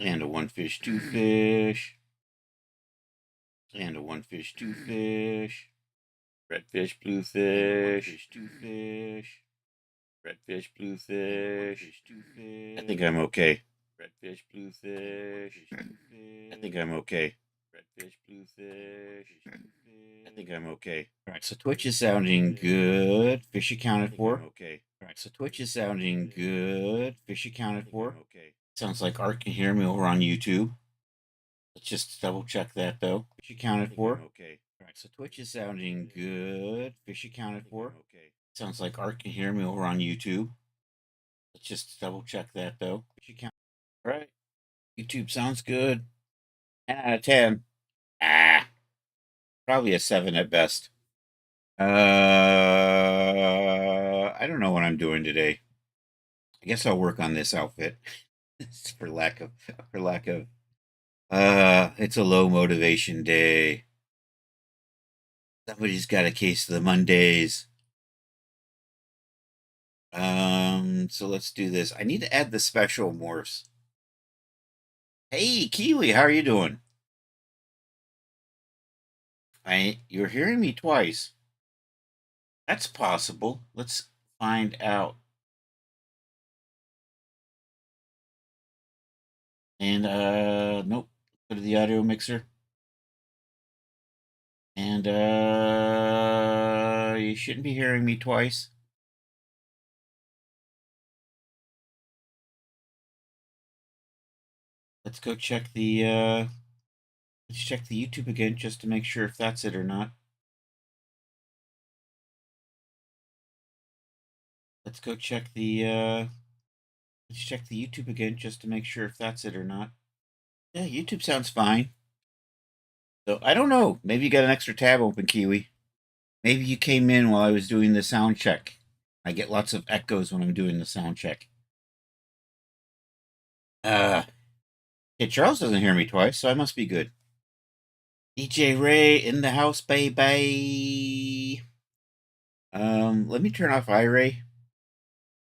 And a one fish, two fish. And a one fish, two fish. Red fish, blue fish. Two fish. Red fish, blue fish. Two fish. I think I'm okay. Red fish, blue fish. I think I'm okay. Red fish, blue fish. I think I'm okay. All right, so Twitch is sounding good. Fish accounted for. Okay. All right, so Twitch is sounding good. Fish accounted for. Okay. Sounds like Art can hear me over on YouTube. Let's just double check that though. Fish accounted for. Okay. All right, so Twitch is sounding good. Fish accounted for. Okay. Sounds like Art can hear me over on YouTube. Let's just double check that though. Fish account. All right. YouTube sounds good. 10 out of 10. Probably a 7 at best. I don't know what I'm doing today. I guess I'll work on this outfit. for lack of it's a low motivation day. Somebody's got a case of the Mondays. So let's do this. I need to add the special morphs. Hey, Kiwi, how are you doing? You're hearing me twice. That's possible. Let's find out. And nope. Go to the audio mixer. And you shouldn't be hearing me twice. Let's go check the let's check the YouTube again just to make sure if that's it or not. Let's go check the let's check the YouTube again just to make sure if that's it or not. Yeah, YouTube sounds fine. So I don't know. Maybe you got an extra tab open, Kiwi. Maybe you came in while I was doing the sound check. I get lots of echoes when I'm doing the sound check. Hey, Charles doesn't hear me twice, so I must be good. DJ Ray in the house, baby. Let me turn off iRay.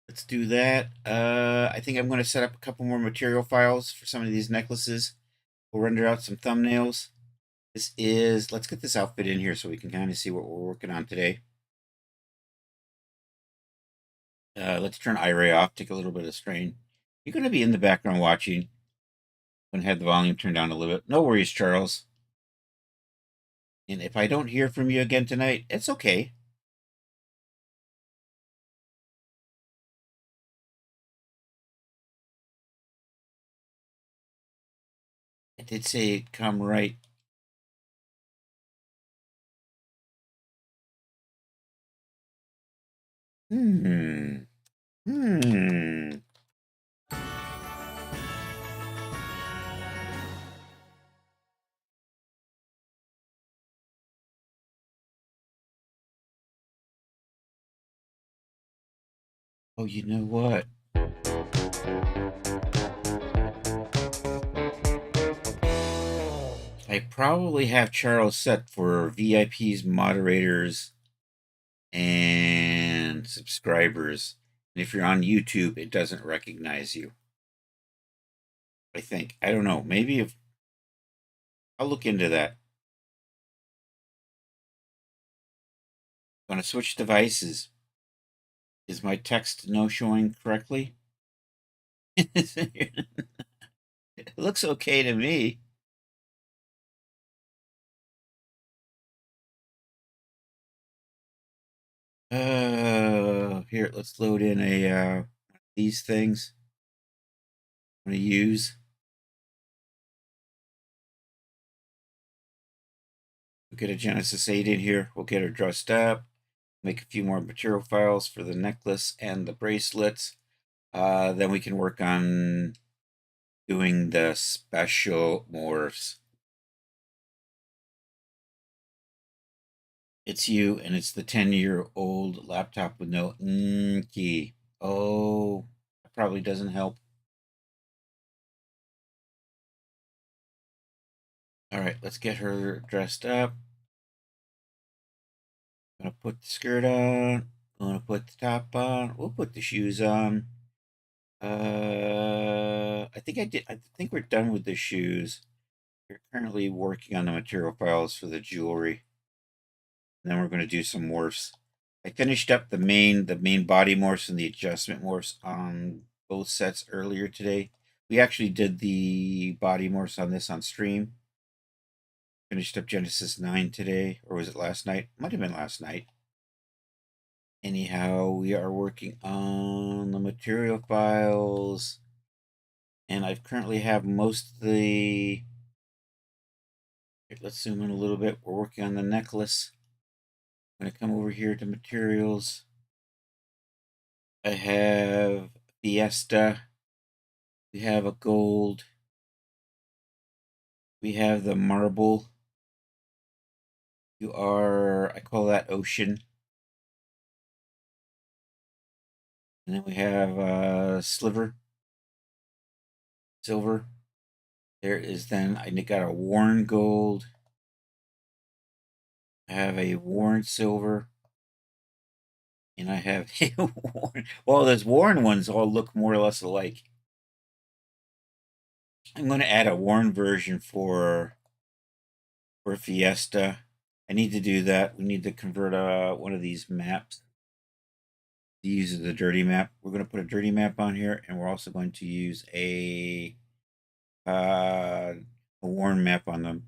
Let's do that. I think I'm going to set up a couple more material files for some of these necklaces. We'll render out some thumbnails. Let's get this outfit in here so we can kind of see what we're working on today. Let's turn iRay off, take a little bit of strain. You're going to be in the background watching. I'm going to have the volume turned down a little bit. No worries, Charles. And if I don't hear from you again tonight, it's okay. I did say it'd come right. Hmm. Oh, you know what? I probably have Charles set for VIPs, moderators, and subscribers. And if you're on YouTube, it doesn't recognize you. I think. I don't know. Maybe if I'll look into that. I'm going to switch devices. Is my text no showing correctly? It looks okay to me. Here, let's load in these things I'm going to use. We'll get a Genesis 8 in here. We'll get her dressed up. Make a few more material files for the necklace and the bracelets. Then we can work on doing the special morphs. It's you, and it's the 10-year-old laptop with no key. Oh, that probably doesn't help. All right, let's get her dressed up. I'm gonna put the skirt on. I'm gonna put the top on. We'll put the shoes on. I think I did. I think we're done with the shoes. We're currently working on the material files for the jewelry. And then we're going to do some morphs. I finished up the main body morphs and the adjustment morphs on both sets earlier today. We actually did the body morphs on this on stream. Finished up Genesis 9 today, or was it last night? Might have been last night. Anyhow, we are working on the material files, and I currently have most of the. Let's zoom in a little bit. We're working on the necklace. I'm going to come over here to materials. I have Fiesta. We have a gold. We have the marble. You are, I call that ocean. And then we have silver. There is then, I got a worn gold. I have a worn silver. And I have a worn, well, those worn ones all look more or less alike. I'm going to add a worn version for Fiesta. I need to do that. We need to convert one of these maps. Use the dirty map. We're going to put a dirty map on here, and we're also going to use a worn map on the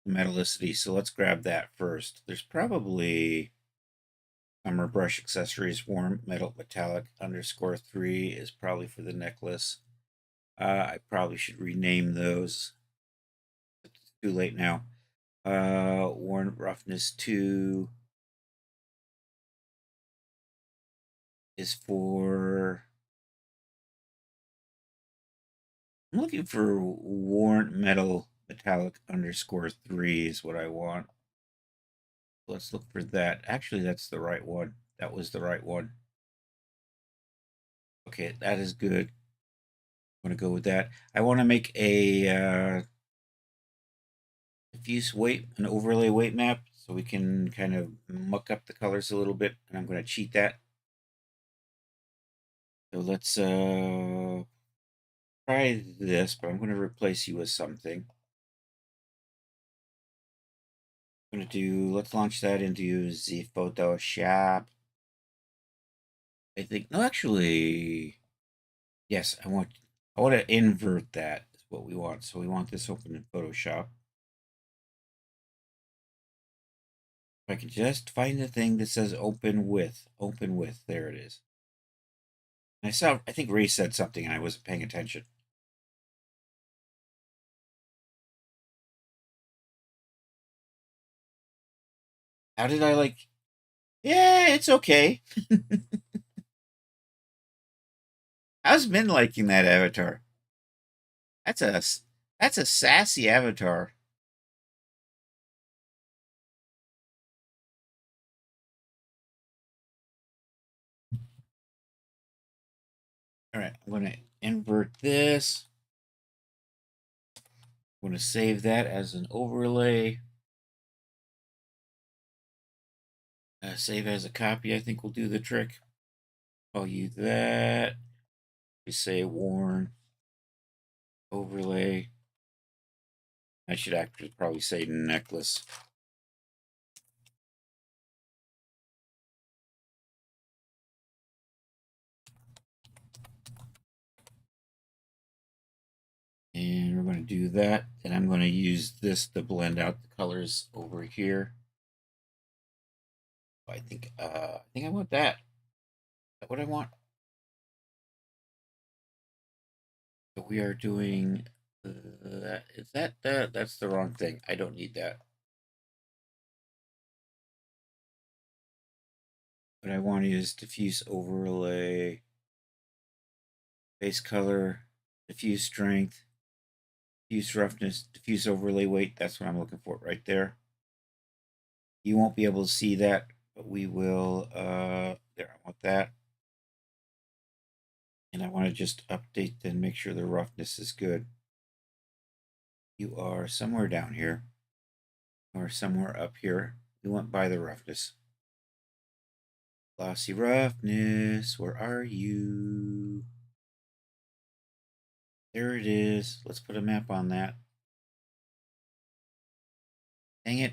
metallicity. So let's grab that first. There's probably Summer Brush Accessories Warm Metallic _3 is probably for the necklace. I probably should rename those. It's too late now. Worn Roughness 2 is for. I'm looking for Worn Metallic _3 is what I want. Let's look for that. Actually, that's the right one. That was the right one. Okay, that is good. I'm going to go with that. I want to make a diffuse weight, an overlay weight map, so we can kind of muck up the colors a little bit, and I'm going to cheat that. So let's try this, but I'm going to replace you with something. I'm going to do, let's launch that into the Photoshop. I think, no, actually, yes, I want to invert that is what we want. So we want this open in Photoshop. If I can just find the thing that says open with, there it is. And I think Ray said something and I wasn't paying attention. How did I like? Yeah, it's okay. How's Min liking that avatar? That's a sassy avatar. All right, I'm going to invert this. I'm going to save that as an overlay. Save as a copy, I think will do the trick. Call you that. We say worn overlay. I should actually probably say necklace. And we're going to do that. And I'm going to use this to blend out the colors over here. I think I want that. Is that what I want? So we are doing that. Is that that's the wrong thing. I don't need that. What I want is diffuse overlay, base color, diffuse strength, diffuse roughness, diffuse overlay weight. That's what I'm looking for right there. You won't be able to see that, but we will. There, I want that. And I want to just update and make sure the roughness is good. You are somewhere down here or somewhere up here. We went by the roughness. Glossy roughness, where are you? There it is. Let's put a map on that. Dang it.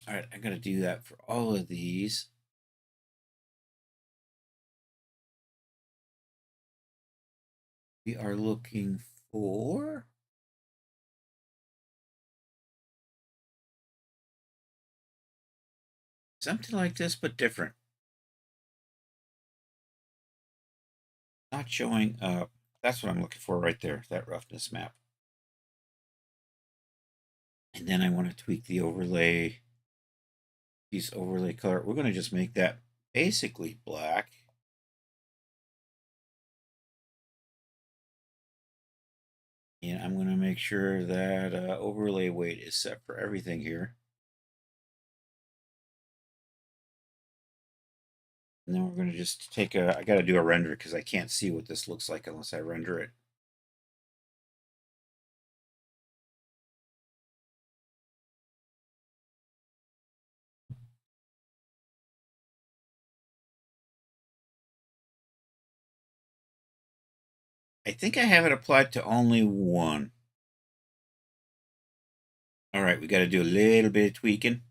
All right, I'm going to do that for all of these. We are looking for something like this, but different. Not showing up. That's what I'm looking for right there, that roughness map. And then I want to tweak the overlay, piece overlay color. We're going to just make that basically black. And I'm going to make sure that overlay weight is set for everything here. And then we're going to just take I got to do a render because I can't see what this looks like unless I render it. I think I have it applied to only one. All right, we got to do a little bit of tweaking.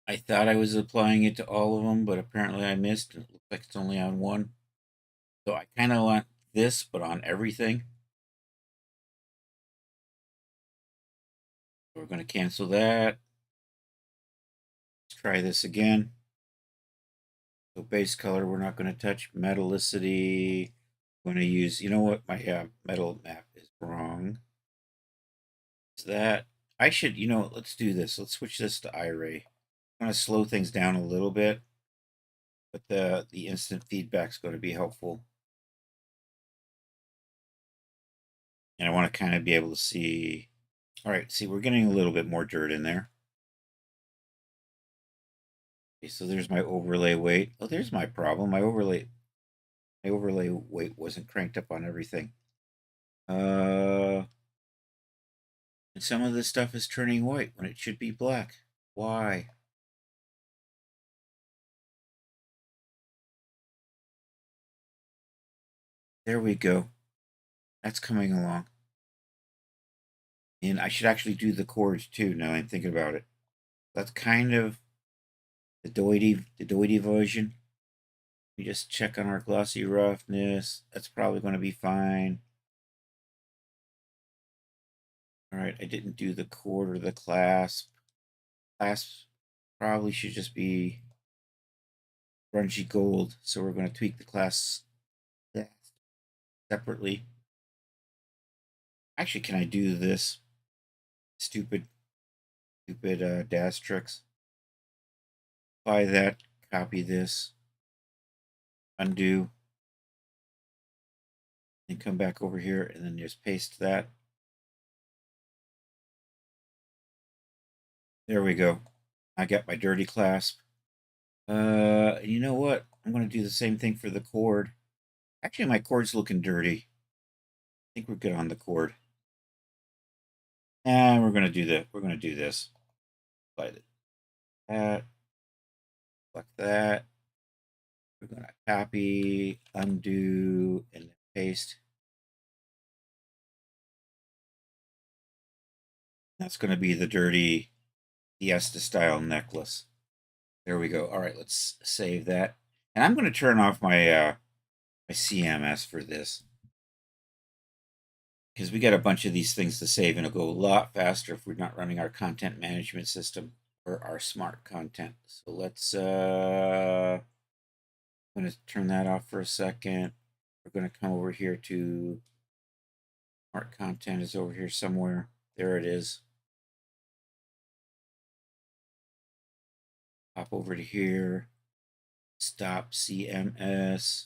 I thought I was applying it to all of them, but apparently I missed. It looks like it's only on one. So I kind of want this, but on everything. So we're going to cancel that. Let's try this again. So base color, we're not going to touch. Metallicity, I'm going to use, you know what, my metal map is wrong. Is that, I should, let's do this. Let's switch this to Iray. I'm going to slow things down a little bit, but the instant feedback is going to be helpful. And I want to kind of be able to see. All right, see, we're getting a little bit more dirt in there. Okay, so there's my overlay weight. Oh, there's my problem. My overlay weight wasn't cranked up on everything. And some of this stuff is turning white when it should be black. Why? There we go. That's coming along. And I should actually do the chords too, now I'm thinking about it. That's kind of the doity version. We just check on our glossy roughness. That's probably going to be fine. All right, I didn't do the chord or the clasp. Clasp probably should just be grungy gold. So we're going to tweak the clasp separately. Actually, can I do this? Stupid dash tricks. Apply that, copy this, undo, and come back over here and then just paste that. There we go. I got my dirty clasp. You know what? I'm going to do the same thing for the chord. Actually, my chord's looking dirty. I think we're good on the chord. And we're going to do that. We're going to do this. Apply that. Select that. We're going to copy, undo, and paste. That's going to be the dirty Fiesta style necklace. There we go. All right, let's save that. And I'm going to turn off my my CMS for this, because we got a bunch of these things to save, and it'll go a lot faster if we're not running our content management system or our smart content. So let's I'm going to turn that off for a second. We're going to come over here to smart content is over here somewhere. There it is. Hop over to here. Stop CMS.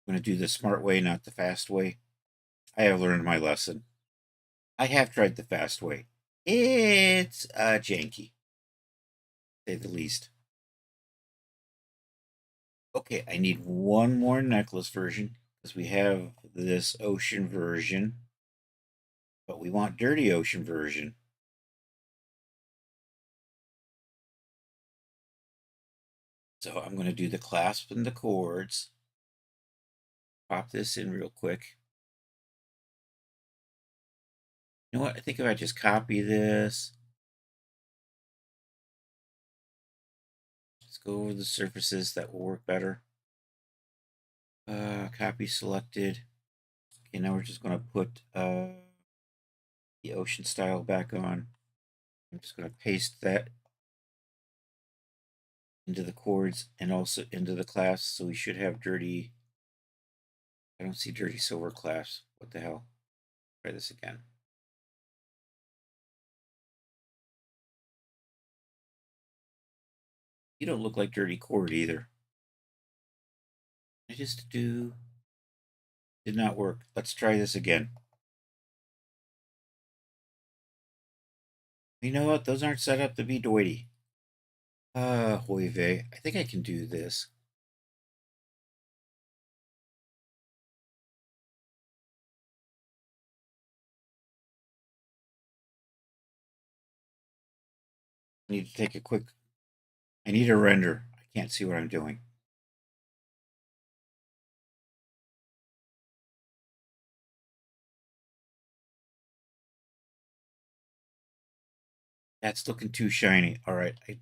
I'm going to do the smart way, not the fast way. I have learned my lesson. I have tried the fast way. It's janky, to say the least. Okay, I need one more necklace version because we have this ocean version, but we want dirty ocean version. So I'm going to do the clasp and the cords. Pop this in real quick. You know what? I think if I just copy this, let's go over the surfaces, that will work better. Copy selected. Okay, now we're just going to put the ocean style back on. I'm just going to paste that into the cords and also into the clasps, so we should have dirty. I don't see dirty silver clasps. What the hell? Try this again. You don't look like dirty cord either. I just do. Did not work. Let's try this again. You know what? Those aren't set up to be doity. Hoy vey. I think I can do this. I need to take a quick. I need a render. I can't see what I'm doing. That's looking too shiny. All right. I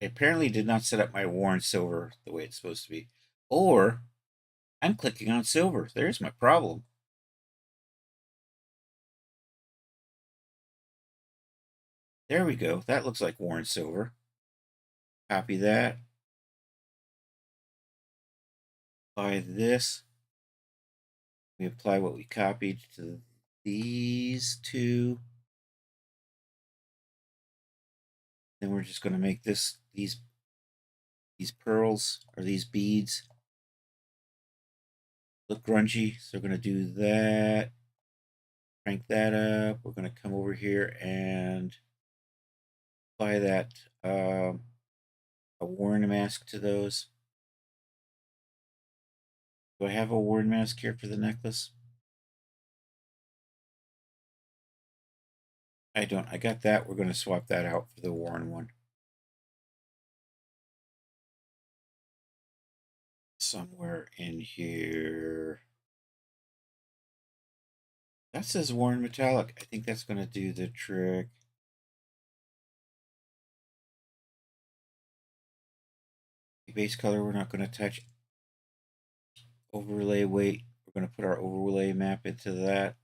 apparently did not set up my Warren silver the way it's supposed to be. Or I'm clicking on silver. There's my problem. There we go. That looks like Warren silver. Copy that. Apply this. We apply what we copied to these two. Then we're just going to make these pearls or these beads look grungy. So we're going to do that. Crank that up. We're going to come over here and apply that a Warren mask to those. Do I have a Warren mask here for the necklace? I don't. I got that. We're going to swap that out for the Warren one. Somewhere in here. That says Warren Metallic. I think that's going to do the trick. The base color we're not going to touch. Overlay weight. We're going to put our overlay map into that.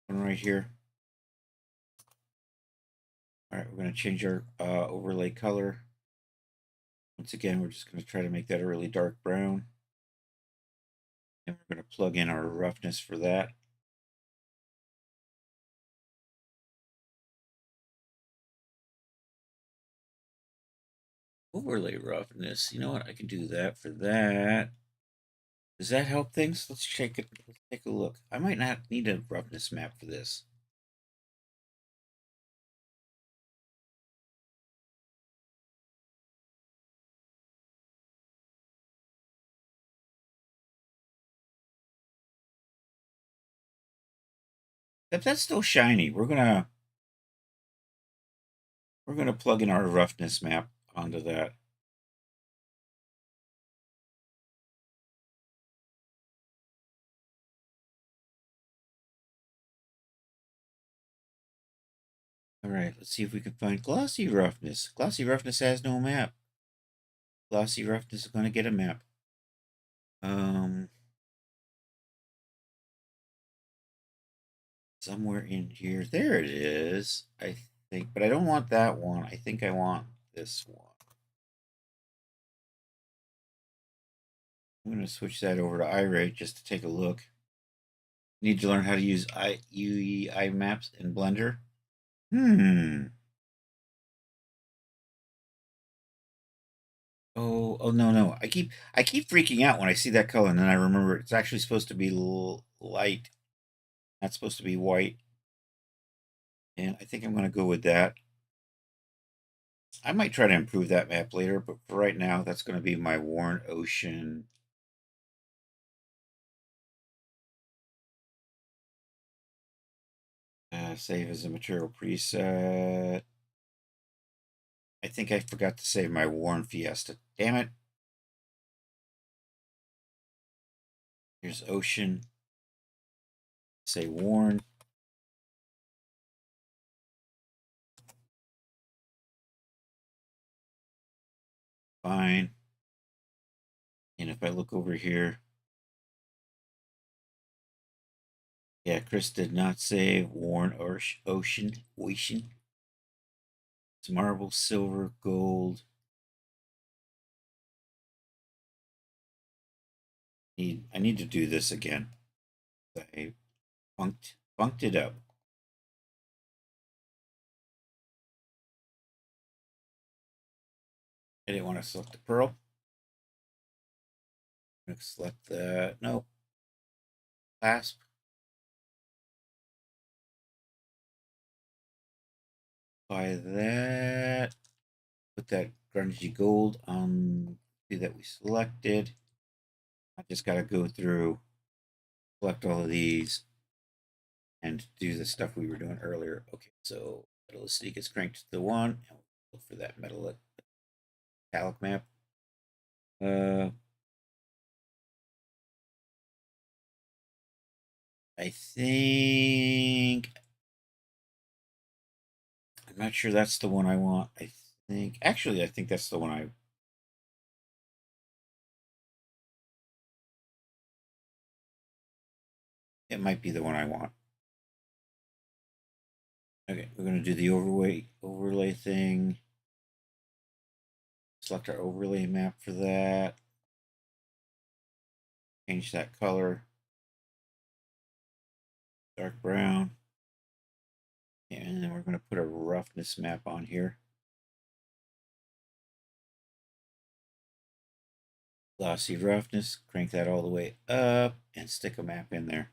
One right here. All right, we're going to change our overlay color. Once again, we're just going to try to make that a really dark brown. And we're going to plug in our roughness for that. Overlay roughness. You know what? I can do that for that. Does that help things? Let's check it. Let's take a look. I might not need a roughness map for this. If that's still shiny, we're gonna plug in our roughness map onto that. All right, let's see if we can find glossy roughness. Glossy roughness has no map. Glossy roughness is going to get a map. Somewhere in here. There it is, I think. But I don't want that one. I think I want this one. I'm going to switch that over to iRate just to take a look. Need to learn how to use UEI maps in Blender. Oh no. I keep freaking out when I see that color and then I remember it's actually supposed to be light. That's supposed to be white. And I think I'm going to go with that. I might try to improve that map later, but for right now, that's going to be my Warren Ocean. Save as a material preset. I think I forgot to save my Warren Fiesta. Damn it. Here's Ocean. Say Warren. Fine. And if I look over here, yeah, Chris did not save Warren Ocean. It's marble, silver, gold. I need to do this again. I funked it up. I didn't want to select the pearl. I'm going to select the, no, clasp. Apply that. Put that grungy gold on the that we selected. I just got to go through, select all of these, and do the stuff we were doing earlier. Okay, so metallicity gets cranked to the 1, and we'll look for that metallic map. I think, I'm not sure that's the one I want. I think that's the one it might be the one I want. Okay, we're going to do the overlay thing. Select our overlay map for that. Change that color. Dark brown. And then we're going to put a roughness map on here. Glossy roughness, crank that all the way up and stick a map in there.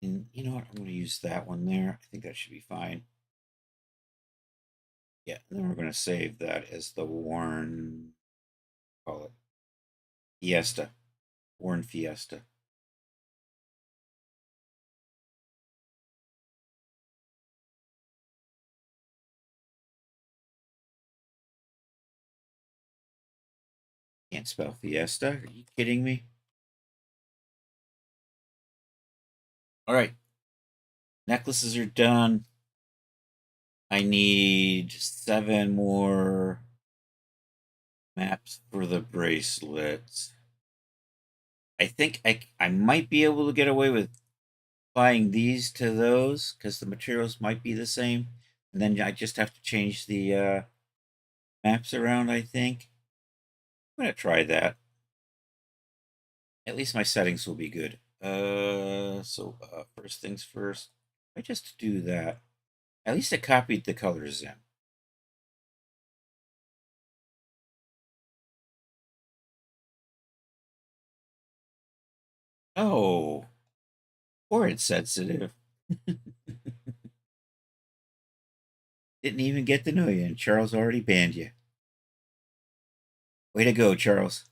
And you know what? I'm going to use that one there. I think that should be fine. Yeah, and then we're going to save that as the Warren, call it Fiesta. Warren Fiesta. Can't spell Fiesta. Are you kidding me? All right. Necklaces are done. I need 7 more maps for the bracelets. I think I might be able to get away with applying these to those because the materials might be the same. And then I just have to change the maps around, I think. I'm going to try that. At least my settings will be good. First things first, I just do that. At least I copied the colors in. Oh, forehead sensitive. Didn't even get to know you, and Charles already banned you. Way to go, Charles.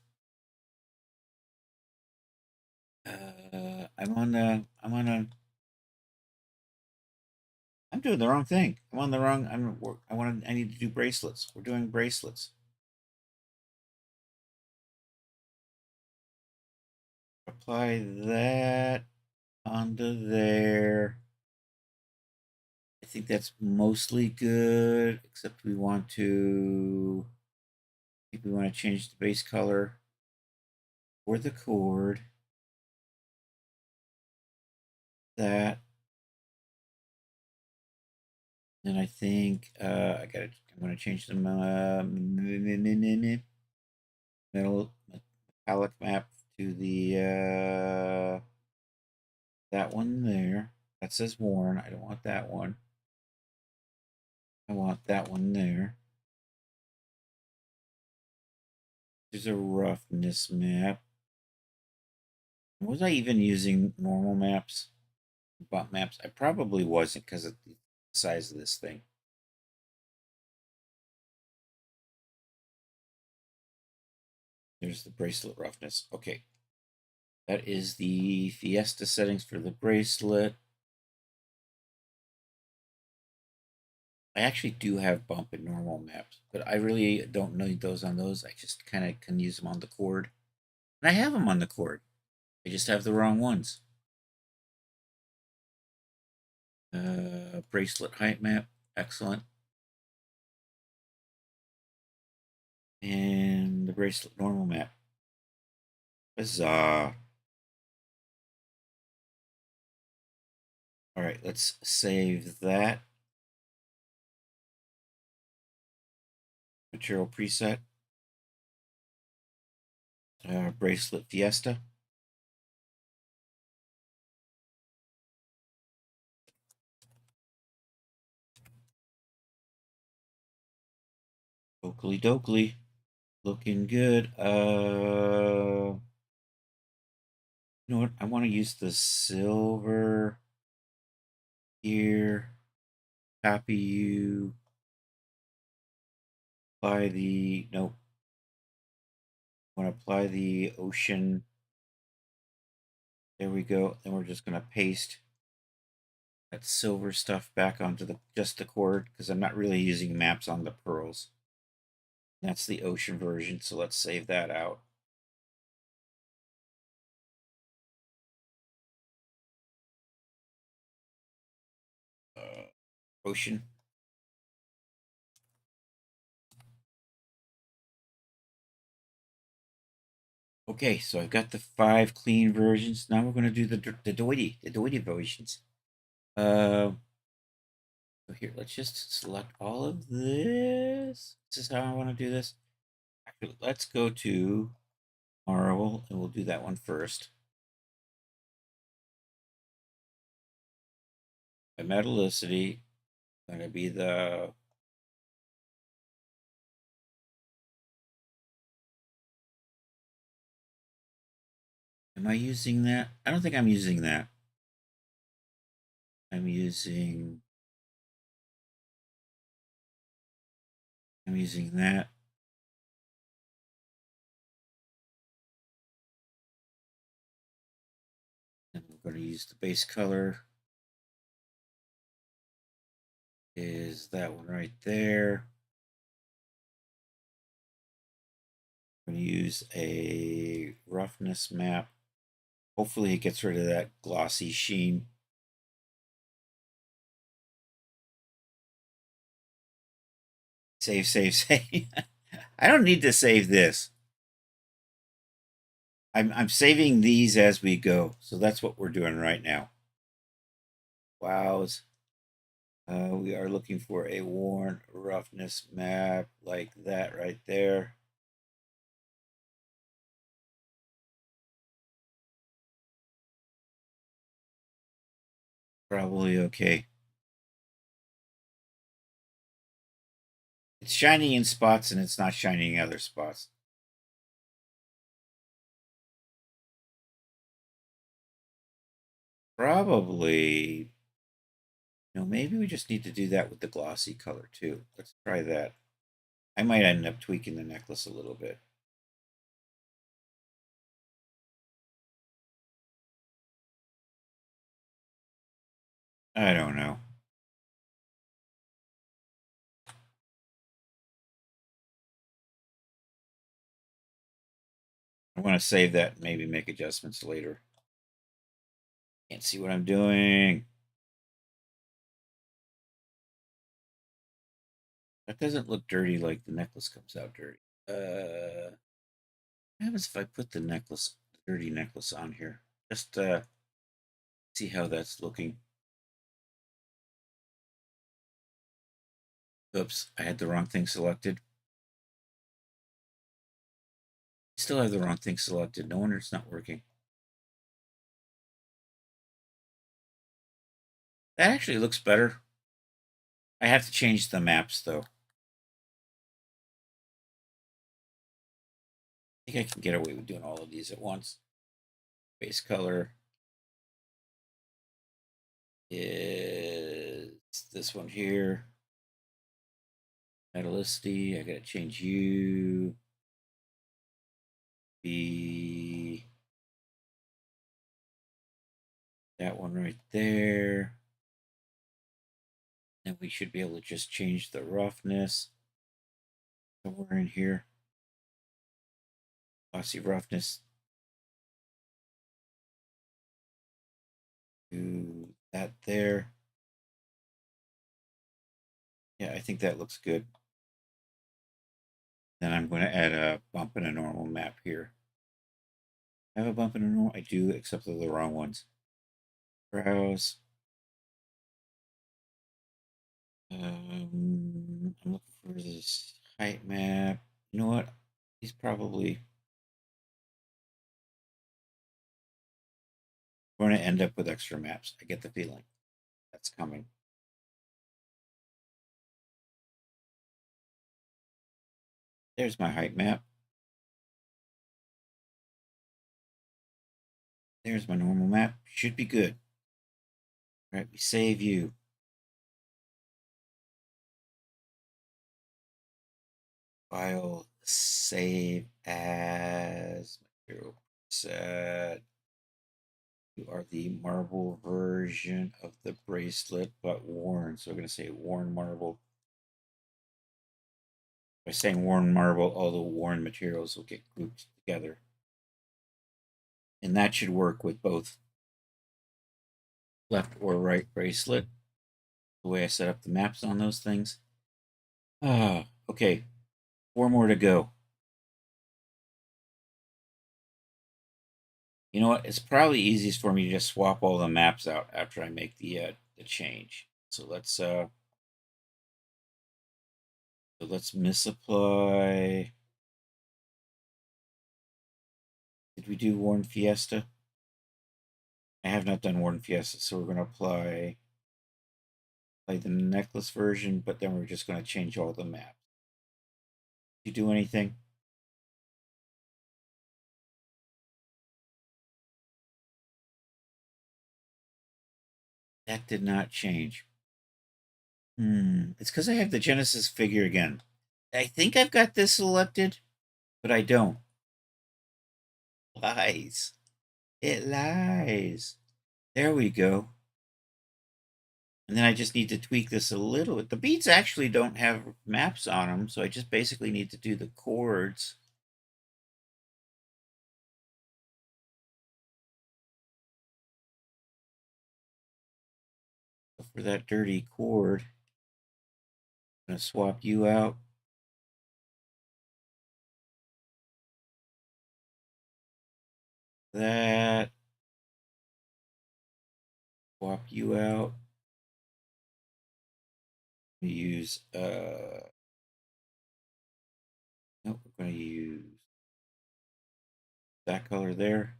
I'm doing the wrong thing. I'm on the wrong. I need to do bracelets. We're doing bracelets. Apply that onto there. I think that's mostly good, except we want to. I think we want to change the base color for the cord. That. And I think I'm going to change the metallic map to the that one there. That says Warren. I don't want that one. I want that one there. There's a roughness map. Was I even using normal maps? Bump maps? I probably wasn't because of the size of this thing. There's the bracelet roughness. Okay. That is the Fiesta settings for the bracelet. I actually do have bump and normal maps, but I really don't need those on those. I just kind of can use them on the cord. And I have them on the cord. I just have the wrong ones. Bracelet height map. Excellent. And the bracelet normal map. Huzzah. All right, let's save that. Material preset. Bracelet Fiesta. Oakley dokley. Looking good. You know what? I want to use the silver here. Copy you. Apply the, nope. I want to apply the ocean. There we go. Then we're just going to paste that silver stuff back onto just the cord because I'm not really using maps on the pearls. That's the ocean version, so let's save that out. Ocean. Okay, so I've got the 5 clean versions. Now we're going to do the doity versions. So here, let's just select all of this. This is how I want to do this. Actually, let's go to Marvel, and we'll do that one first. The metallicity going to be the Am I using that? I don't think I'm using that. I'm using that. And we're going to use the base color. Is that one right there. I'm going to use a roughness map. Hopefully it gets rid of that glossy sheen. Save, save, save. I don't need to save this. I'm saving these as we go. So that's what we're doing right now. Wows. We are looking for a worn roughness map like that right there. Probably okay. It's shining in spots and it's not shining in other spots. Probably, maybe we just need to do that with the glossy color too. Let's try that. I might end up tweaking the necklace a little bit. I don't know. I want to save that and maybe make adjustments later. Can't see what I'm doing. That doesn't look dirty like the necklace comes out dirty. What happens if I put the dirty necklace on here? Just see how that's looking. Oops, I had the wrong thing selected. Still have the wrong thing selected. No wonder it's not working. That actually looks better. I have to change the maps though. I think I can get away with doing all of these at once. base color is this one here. Metallicity, I gotta change you. Be that one right there. And we should be able to just change the roughness somewhere in here. Glossy roughness to that there. Yeah, I think that looks good. Then I'm going to add a bump and a normal map here. I have a bump and a normal? I do, except they're the wrong ones. Browse. I'm looking for this height map. You know what? He's probably going to end up with extra maps. I get the feeling that's coming. There's my height map. There's my normal map. Should be good. All right, we save you. File, save as material set. You are the marble version of the bracelet, but worn. So we're going to say worn marble. By saying worn marble, all the worn materials will get grouped together. And that should work with both left or right bracelet. The way I set up the maps on those things. Okay. 4 more to go. You know what? It's probably easiest for me to just swap all the maps out after I make the change. So let's misapply. Did we do Worn Fiesta? I have not done Worn Fiesta, so we're going to apply the necklace version, but then we're just going to change all the maps. Did you do anything? That did not change. It's because I have the Genesis figure again. I think I've got this selected, but I don't. Lies. It lies. There we go. And then I just need to tweak this a little bit. The beats actually don't have maps on them, so I just basically need to do the chords. So for that dirty chord, I'm going to swap you out. That. Swap you out. We use nope, we're going to use that color there.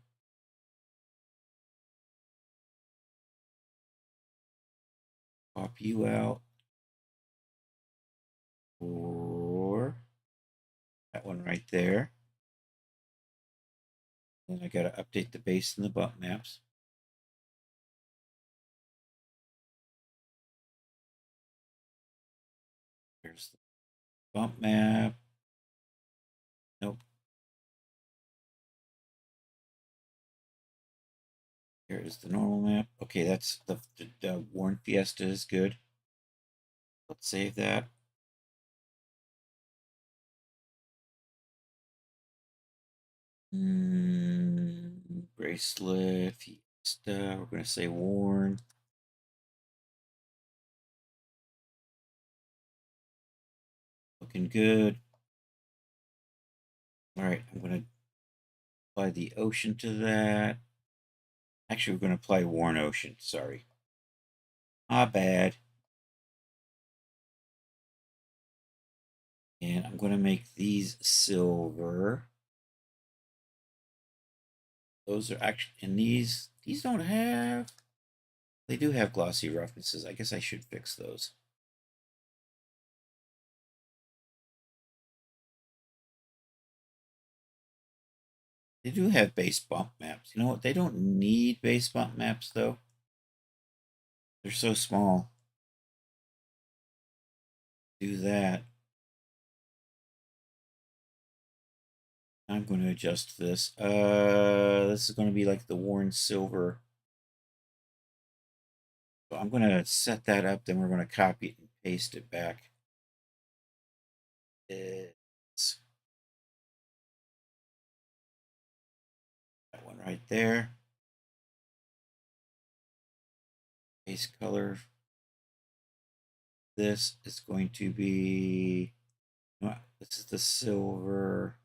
Swap you out for that one right there. Then I got to update the base and the bump maps. There's the bump map. Nope. Here is the normal map. Okay, that's the Worn Fiesta is good. Let's save that. Bracelet, Fiesta. We're going to say worn. Looking good. All right, I'm going to apply the ocean to that. Actually, we're going to apply worn ocean. Sorry. My bad. And I'm going to make these silver. Those are actually, and these don't have, they do have glossy roughnesses. I guess I should fix those. They do have base bump maps. You know what? They don't need base bump maps, though. They're so small. Do that. I'm going to adjust this. This is going to be like the worn silver. So I'm going to set that up. Then we're going to copy it and paste it back. It's that one right there. Base color. This is going to be. This is the silver.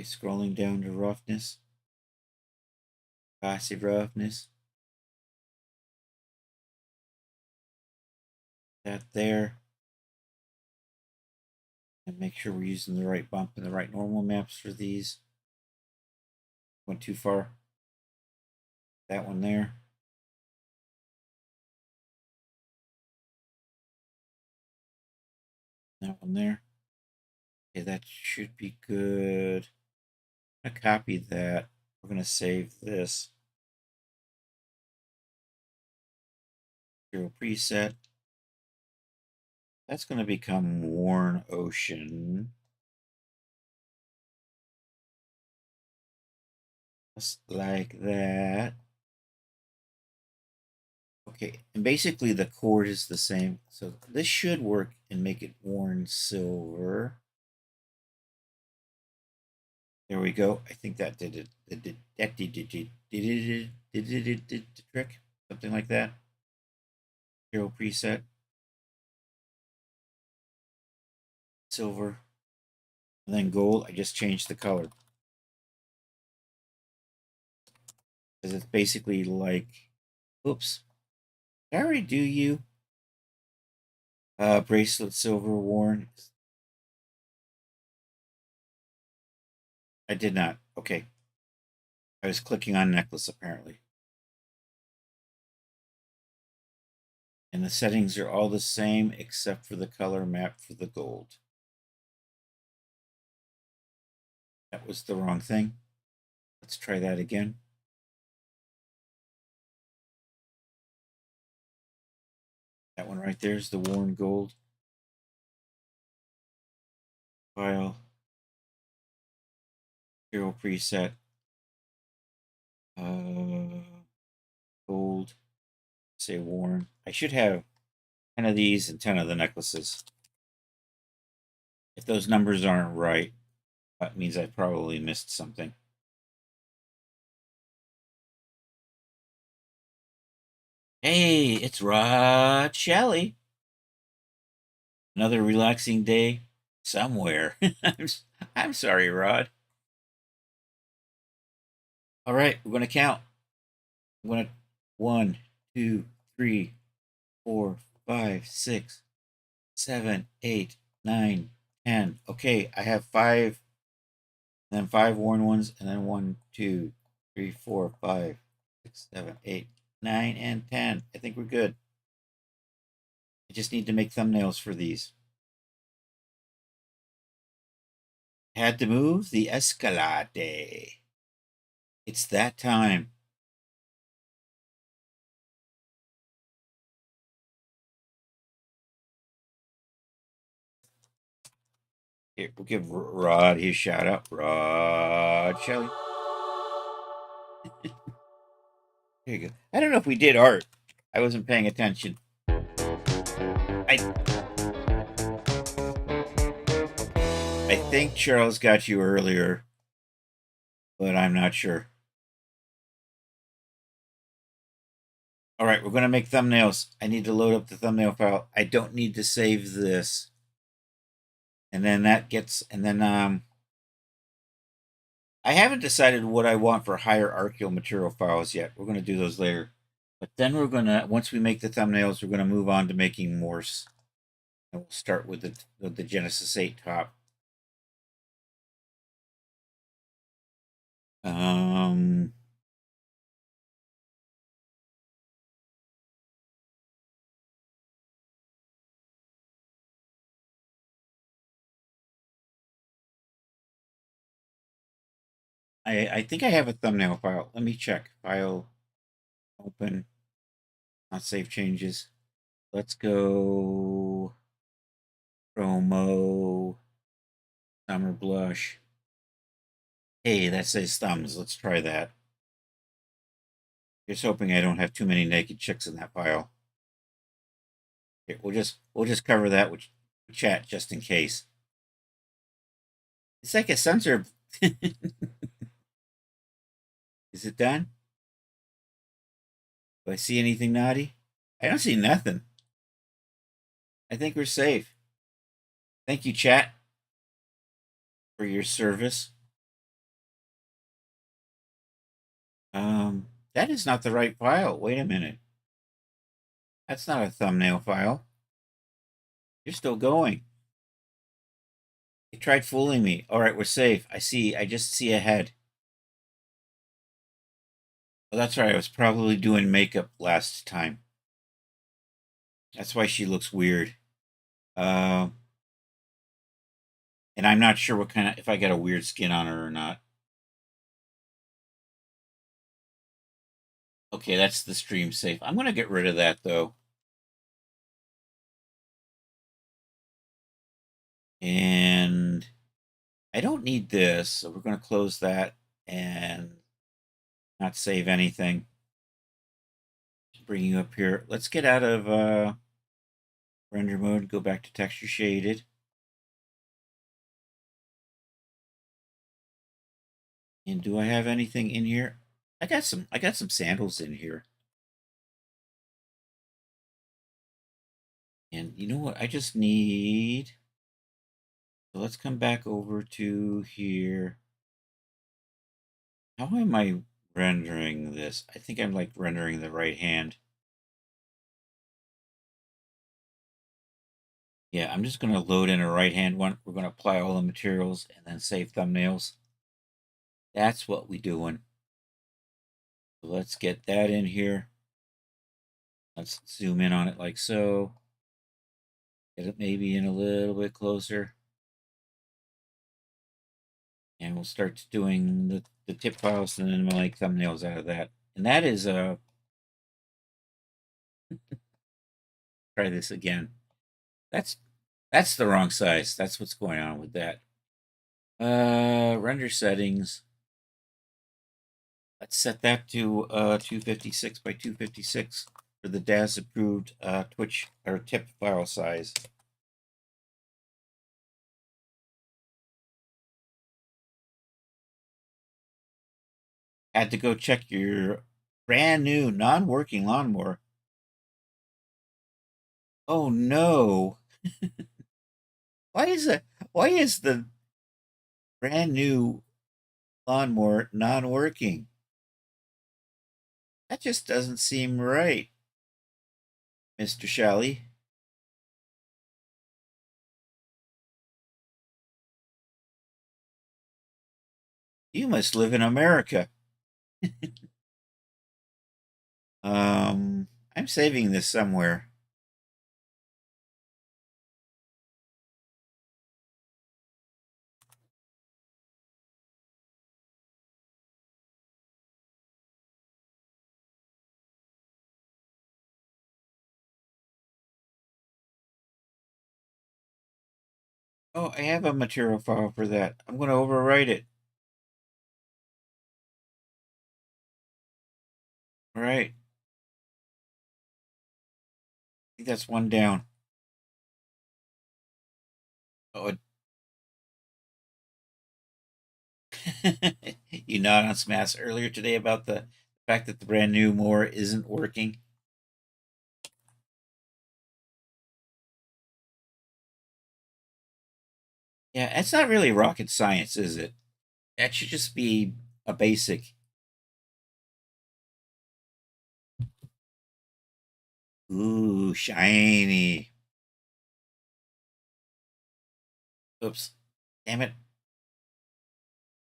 Okay, scrolling down to roughness. Passive roughness. That there. And make sure we're using the right bump and the right normal maps for these. Went too far. That one there. That one there. Okay, that should be good. I'm gonna copy that. We're gonna save this. Hero preset. That's gonna become Worn Ocean. Just like that. Okay, and basically the chord is the same. So this should work and make it worn silver. There we go. I think that did it. That did the trick. Something like that. Hero preset. Silver. And then gold. I just changed the color. Because it's basically like, oops. Did I already do you? Bracelet silver worn. I did not. Okay. I was clicking on necklace apparently. And the settings are all the same except for the color map for the gold. That was the wrong thing. Let's try that again. That one right there is the worn gold. File. Hero preset. Gold. Say worn. I should have 10 of these and 10 of the necklaces. If those numbers aren't right, that means I probably missed something. Hey, it's Rod Shelley. Another relaxing day somewhere. I'm sorry, Rod. All right, we're going to count. I'm going to 1, 2, 3, 4, 5, 6, 7, 8, 9, 10. Okay, I have 5, then 5 worn ones, and then 1, 2, 3, 4, 5, 6, 7, 8, 9, and 10. I think we're good. I just need to make thumbnails for these. Had to move the Escalade. It's that time. Here, we'll give Rod his shout out. Rod Shelley. Here you go. I don't know if we did art. I wasn't paying attention. I think Charles got you earlier, but I'm not sure. All right, we're going to make thumbnails. I need to load up the thumbnail file. I don't need to save this. And then that gets, and then I haven't decided what I want for hierarchical material files yet. We're going to do those later. But then we're going to, once we make the thumbnails, we're going to move on to making Morse. And we'll start with the Genesis 8 top. Um, I think I have a thumbnail file. Let me check. File, open, not save changes. Let's go promo, summer blush. Hey, that says thumbs. Let's try that. Just hoping I don't have too many naked chicks in that file. Here, we'll just cover that with chat just in case. It's like a censor. Is it done? Do I see anything naughty? I don't see nothing. I think we're safe. Thank you, chat, for your service. That is not the right file. Wait a minute. That's not a thumbnail file. You're still going. You tried fooling me. All right, we're safe. I see. I just see a head. Well, that's right. I was probably doing makeup last time. That's why she looks weird. And I'm not sure what kind of, if I got a weird skin on her or not. Okay, that's the stream safe. I'm going to get rid of that, though. And I don't need this, so we're going to close that and not save anything. Bring you up here. Let's get out of render mode, go back to texture shaded. And do I have anything in here? I got some sandals in here. And you know what? I just need, so let's come back over to here. How am I rendering this? I think I'm like rendering the right hand. Yeah, I'm just going to load in a right hand one. We're going to apply all the materials and then save thumbnails. That's what we're doing. So let's get that in here. Let's zoom in on it like so. Get it maybe in a little bit closer. And we'll start doing the tip files and then we'll make thumbnails out of that. And that is try this again. That's the wrong size. That's what's going on with that. Render settings. Let's set that to 256 by 256 for the DAS approved Twitch or tip file size. Had to go check your brand new non-working lawnmower. Oh no. Why is the brand new lawnmower non-working? That just doesn't seem right, Mr. Shelley. You must live in America. I'm saving this somewhere. Oh, I have a material file for that. I'm going to overwrite it. All right. I think that's one down. Oh, you nod on Smash earlier today about the fact that the brand new mower isn't working. Yeah, it's not really rocket science, is it? That should just be a basic. Ooh, shiny. Oops. Damn it.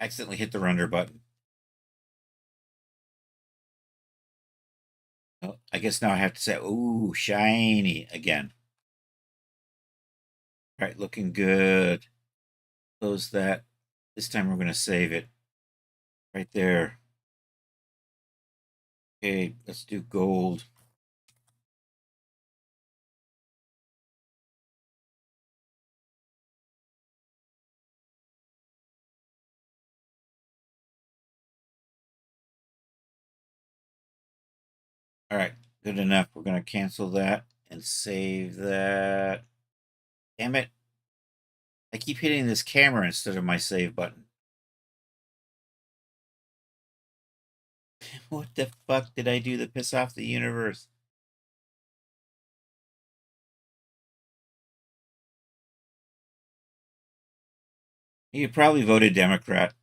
Accidentally hit the render button. Oh, I guess now I have to say, ooh, shiny again. All right, looking good. Close that. This time we're going to save it. Right there. Okay, let's do gold. All right, good enough. We're going to cancel that and save that. Damn it. I keep hitting this camera instead of my save button. What the fuck did I do to piss off the universe? You probably voted Democrat.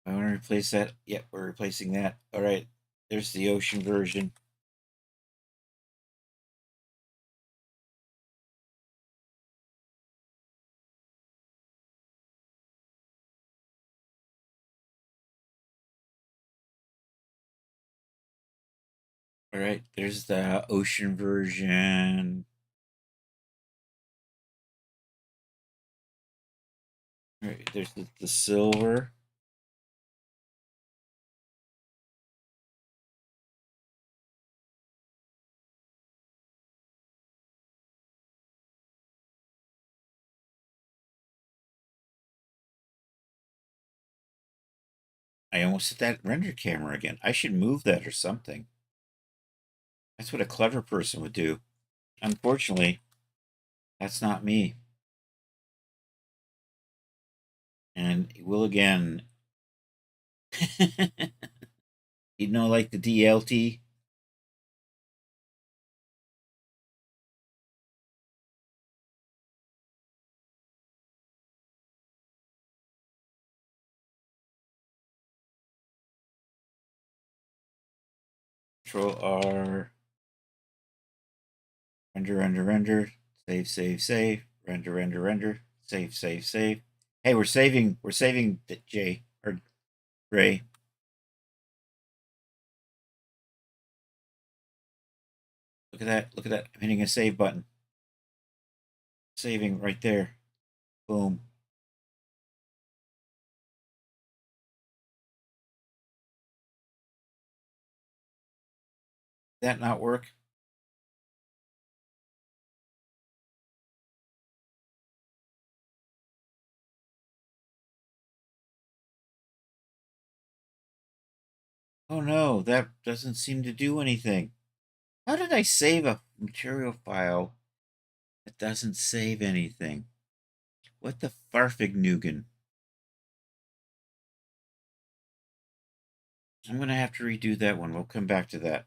I want to replace that. Yep, we're replacing that. All right, there's the ocean version. All right, there's the ocean version. All right, there's the silver. I almost hit that render camera again. I should move that or something. That's what a clever person would do. Unfortunately, that's not me. And it will again. You know, like the DLT. Control R. Render. Save, save, save. Render. Save, save, save. Hey, we're saving. We're saving the J or Gray. Look at that. Look at that. I'm hitting a save button. Saving right there. Boom. Did that not work? Oh no, that doesn't seem to do anything. How did I save a material file that doesn't save anything? What the farfignugan? I'm going to have to redo that one. We'll come back to that.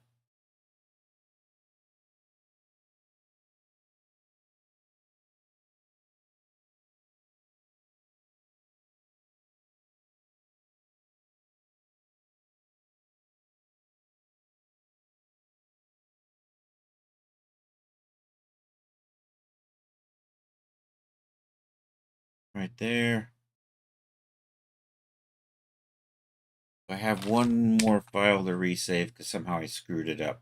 Right there. I have one more file to resave because somehow I screwed it up.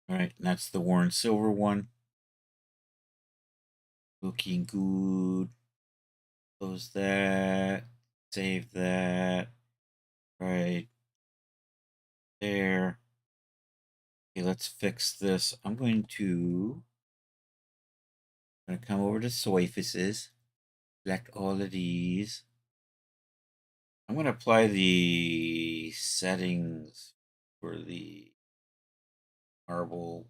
All right, and that's the Warren Silver one. Looking good. Close that. Save that. Right there. Okay, let's fix this. I'm going to come over to surfaces. Select all of these. I'm going to apply the settings for the marble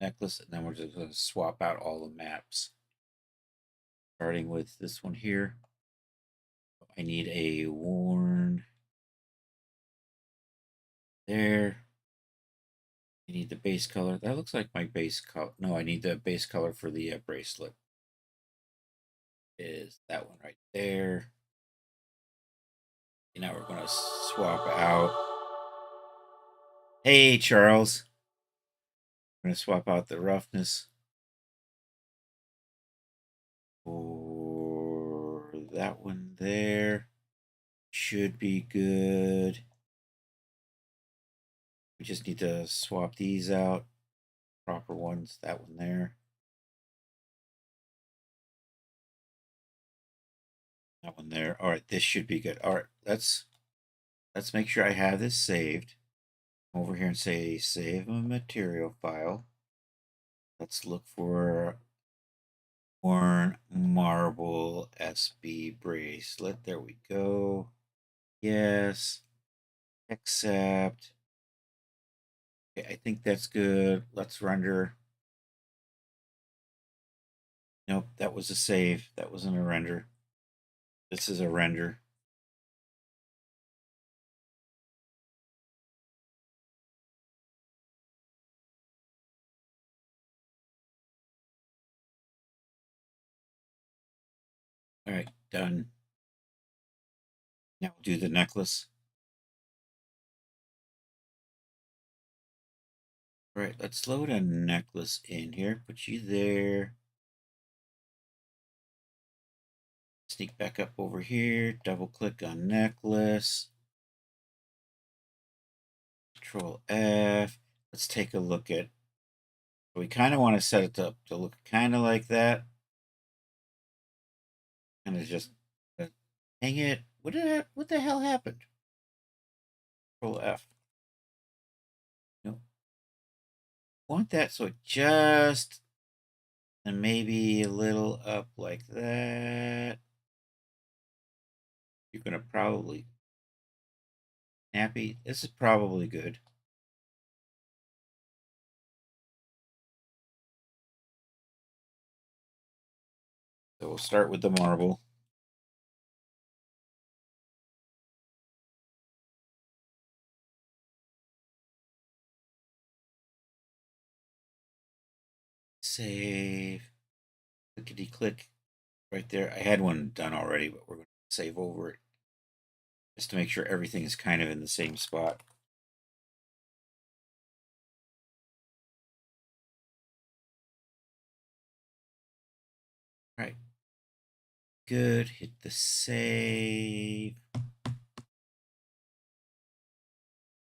necklace, and then we're just going to swap out all the maps. Starting with this one here. I need a worn there. I need the base color. That looks like my base color. No, I need the base color for the bracelet. Is that one right there. And now we're going to swap out. Hey, Charles. I'm going to swap out the roughness for that one there. Should be good. We just need to swap these out. Proper ones, that one there. That one there. All right, this should be good. All right, let's make sure I have this saved. Over here and say save a material file. Let's look for worn marble SB bracelet. There we go. Yes. Accept. Okay, I think that's good. Let's render. Nope, that was a save. That wasn't a render. This is a render. All right, done. Now we'll do the necklace. All right, let's load a necklace in here. Put you there. Sneak back up over here. Double click on necklace. Control F. Let's take a look at. We kind of want to set it up to look kind of like that. Kind of just hang it. What the hell happened? Control F. No. Want that so it just and maybe a little up like that. You're gonna probably happy. This is probably good. So we'll start with the marble. Save. Clickety click. Right there. I had one done already, but we're going to save over it just to make sure everything is kind of in the same spot. All right. Good. Hit the save.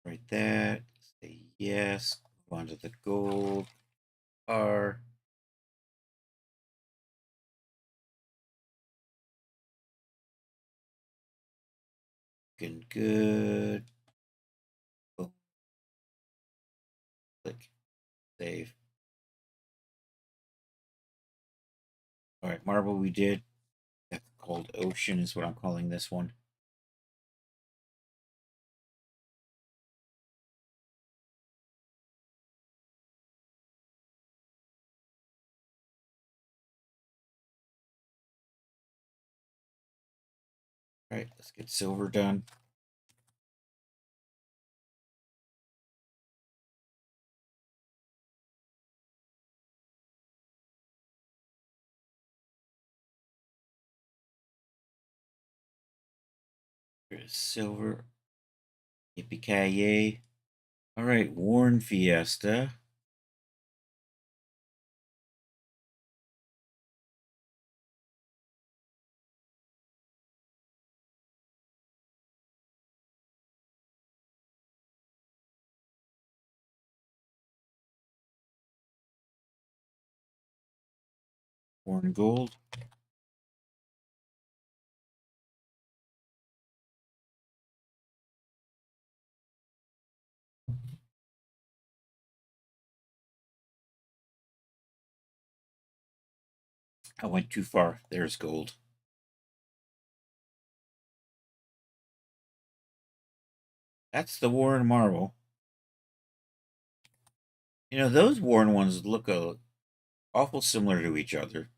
Right there. Say yes. Move on to the gold. R. Looking good. Boom. Click. Save. All right. Marble we did. That's called Ocean is what I'm calling this one. All right, let's get silver done. There's silver. Yippee-ki-yay. All right, Worn Fiesta. Worn Gold. I went too far. There's gold. That's the worn marble. You know, those worn ones look awful similar to each other.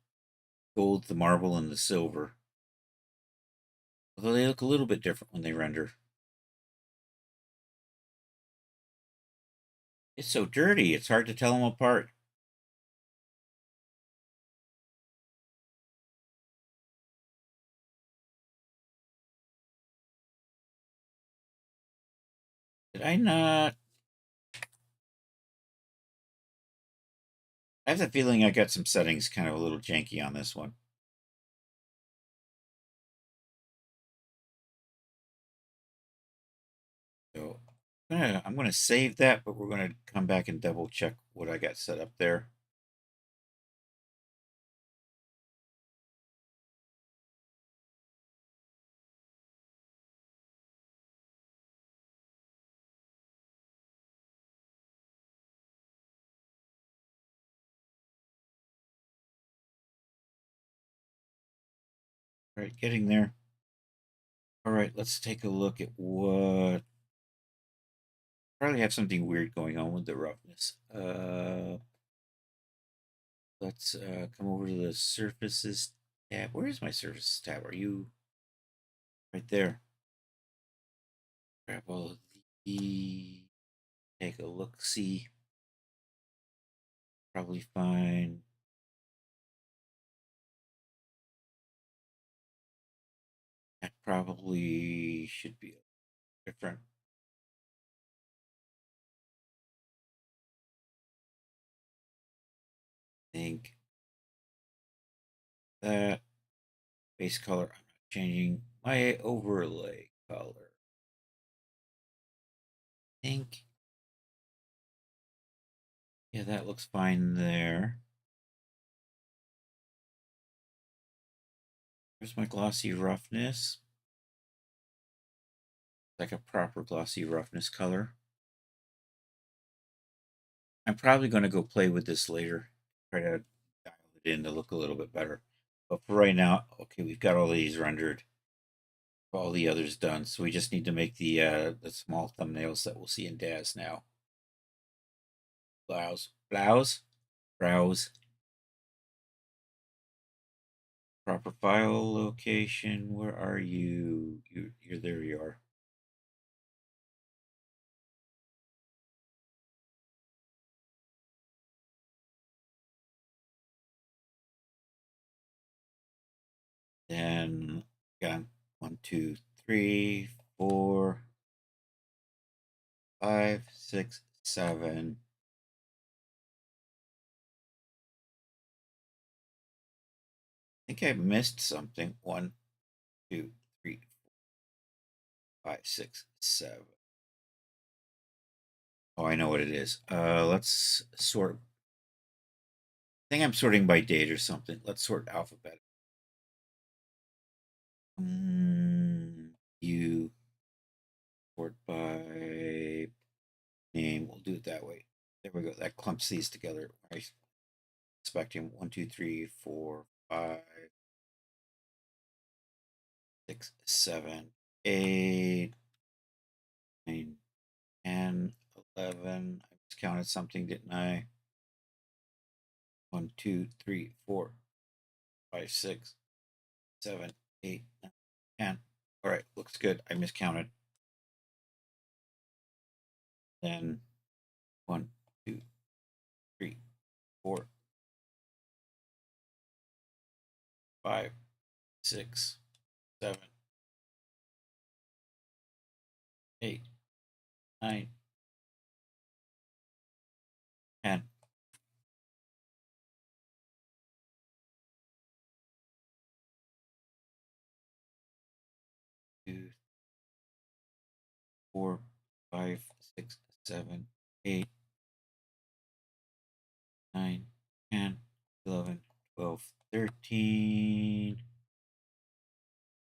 Gold, the marble, and the silver. Although they look a little bit different when they render. It's so dirty, it's hard to tell them apart. Did I not? I have the feeling I got some settings kind of a little janky on this one. So I'm gonna save that, but we're gonna come back and double check what I got set up there. All right, getting there. All right, let's take a look at what. Probably have something weird going on with the roughness. Let's come over to the surfaces tab. Where is my surfaces tab? Are you right there? Grab all of the. Take a look. See. Probably fine. That probably should be different. Think that base color. I'm not changing my overlay color. Think. Yeah, that looks fine there. There's my glossy roughness. Like a proper glossy roughness color. I'm probably going to go play with this later. Try to dial it in to look a little bit better. But for right now, okay, we've got all these rendered. All the others done. So we just need to make the small thumbnails that we'll see in Daz now. Browse. Proper file location. Where are you? You're there. You are. Then got 1, 2, 3, 4, 5, 6, 7. I think I missed something. 1, 2, 3, 4, 5, 6, 7. Oh, I know what it is. Let's sort. I think I'm sorting by date or something. Let's sort alphabet. You sort by name. We'll do it that way. There we go. That clumps these together. I expecting 1, 2, 3, 4, 5, 6, 7, 8, 9, 10, 11. I just counted something, didn't I? 1, 2, 3, 4, 5, 6, 7, 8, 9, 10. All right, looks good. I miscounted. Then 1, 2, 3, 4, 5, 6, 7, 8, 9, 10. 2, 4, 5, 6, 7, 8, 9, 10, 11, 12, 13,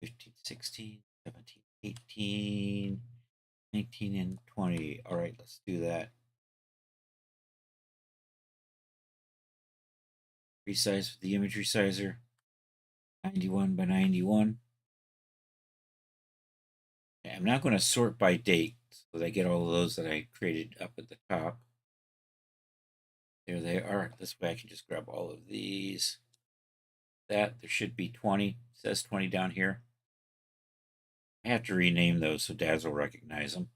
15, 16, 17, 18, 19, and 20. All right, let's do that. Resize for the image resizer. 91 by 91. Okay, I'm now going to sort by date so that I get all of those that I created up at the top. There they are. This way I can just grab all of these. There should be 20. It says 20 down here. I have to rename those so Daz will recognize them.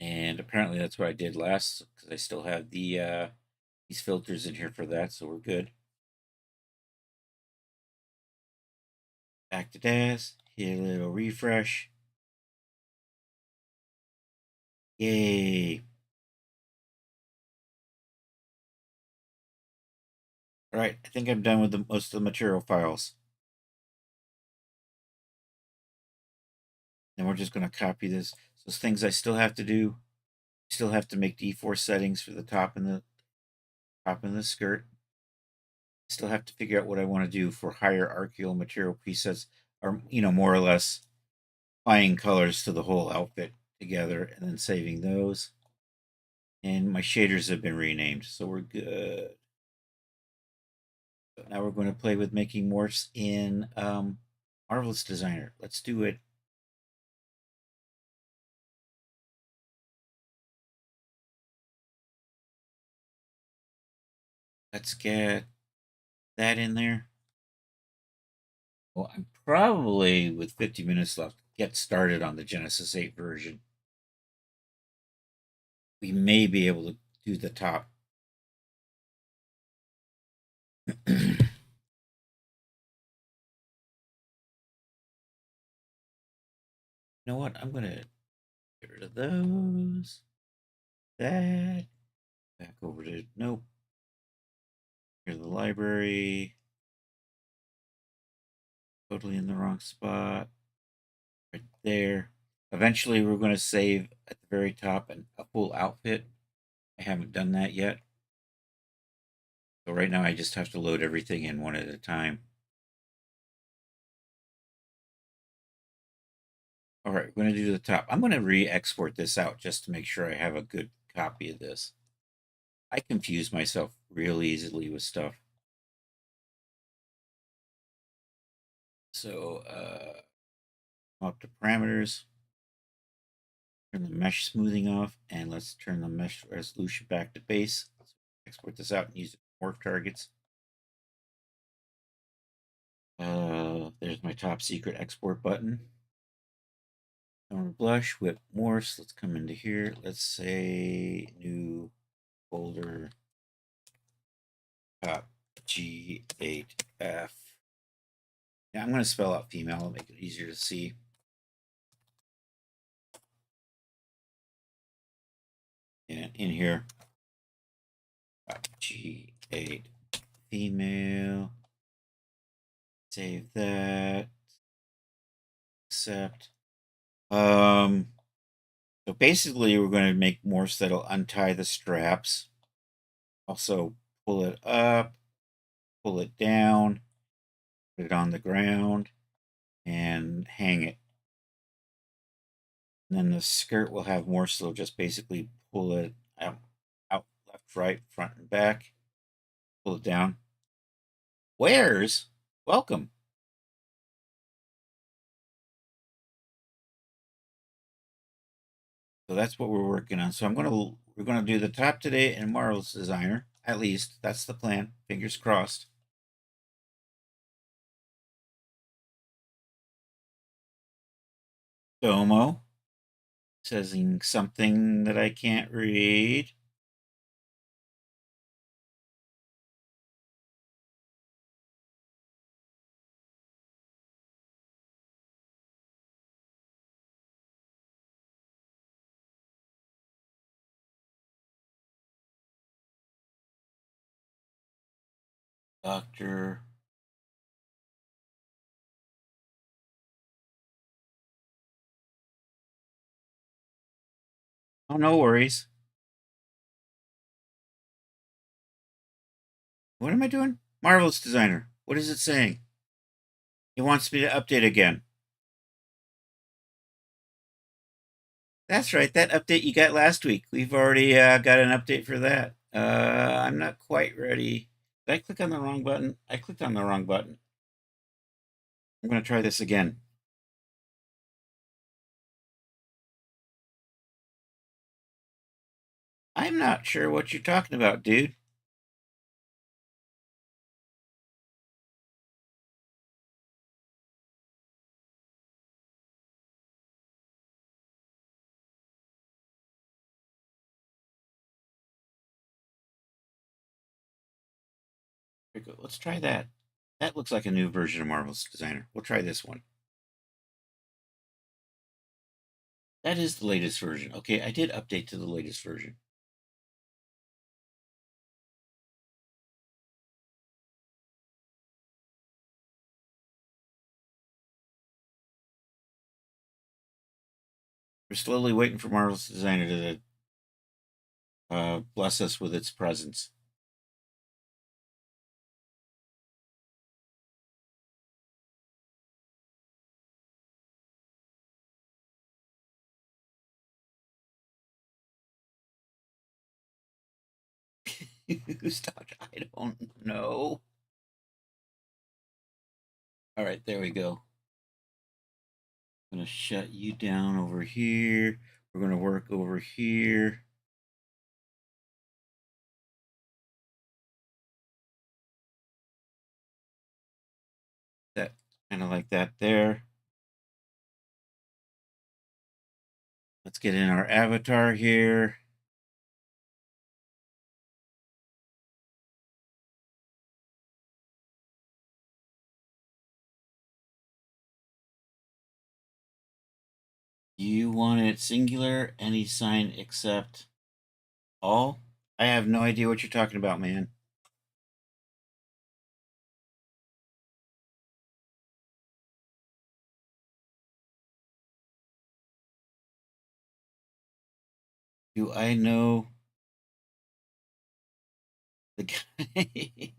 And apparently that's what I did last because I still have these filters in here for that, so we're good. Back to Daz. Hit a little refresh. Yay. All right, I think I'm done with most of the material files. Then we're just going to copy this. Those things I still have to do. Still have to make D4 settings for the top and the skirt. Still have to figure out what I want to do for hierarchical material presets, or more or less applying colors to the whole outfit together and then saving those. And my shaders have been renamed, so we're good. So now we're going to play with making morphs in Marvelous Designer. Let's do it. Let's get that in there. Well, I'm probably, with 50 minutes left, get started on the Genesis 8 version. We may be able to do the top. You know what? I'm going to get rid of those. That. Back over to, nope. Here's the library. Totally in the wrong spot. Right there. Eventually, we're going to save at the very top a full outfit. I haven't done that yet. So right now, I just have to load everything in one at a time. All right, we're going to do the top. I'm going to re-export this out just to make sure I have a good copy of this. I confuse myself real easily with stuff. So, up to parameters. Turn the mesh smoothing off, and let's turn the mesh resolution back to base. Let's export this out and use it for morph targets. There's my top secret export button. Summer blush, whip morphs. Let's come into here. Let's say new folder top G8F. Yeah, I'm going to spell out female. It'll make it easier to see. And in here, G8 female. Save that. Accept. So basically, we're going to make morphs that'll untie the straps. Also, pull it up, pull it down, put it on the ground, and hang it. And then the skirt will have morphs that'll just basically pull it out, left, right, front, and back. Pull it down. Wares, welcome. So that's what we're working on. So we're gonna do the top today in Marvelous Designer. At least that's the plan. Fingers crossed. Domo says something that I can't read. Doctor. Oh, no worries. What am I doing? Marvelous Designer. What is it saying? It wants me to update again. That's right. That update you got last week. We've already got an update for that. I'm not quite ready. Did I click on the wrong button? I clicked on the wrong button. I'm going to try this again. I'm not sure what you're talking about, dude. Here we go. Let's try that. That looks like a new version of Marvelous Designer. We'll try this one. That is the latest version. Okay, I did update to the latest version. We're slowly waiting for Marvelous Designer to bless us with its presence. Stock, I don't know. All right, there we go. I'm gonna shut you down over here. We're gonna work over here. That kind of like that there. Let's get in our avatar here. You want it singular, any sign except all? I have no idea what you're talking about, man. Do I know the guy?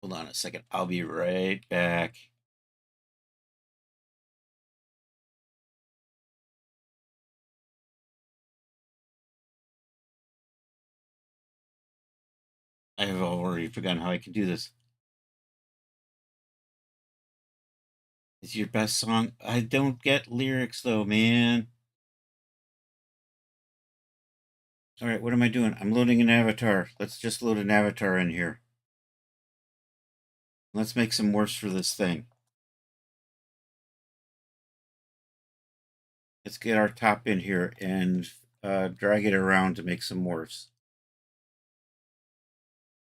Hold on a second. I'll be right back. I have already forgotten how I can do this. It's your best song. I don't get lyrics though, man. All right, what am I doing? I'm loading an avatar. Let's just load an avatar in here. Let's make some morphs for this thing. Let's get our top in here and drag it around to make some morphs.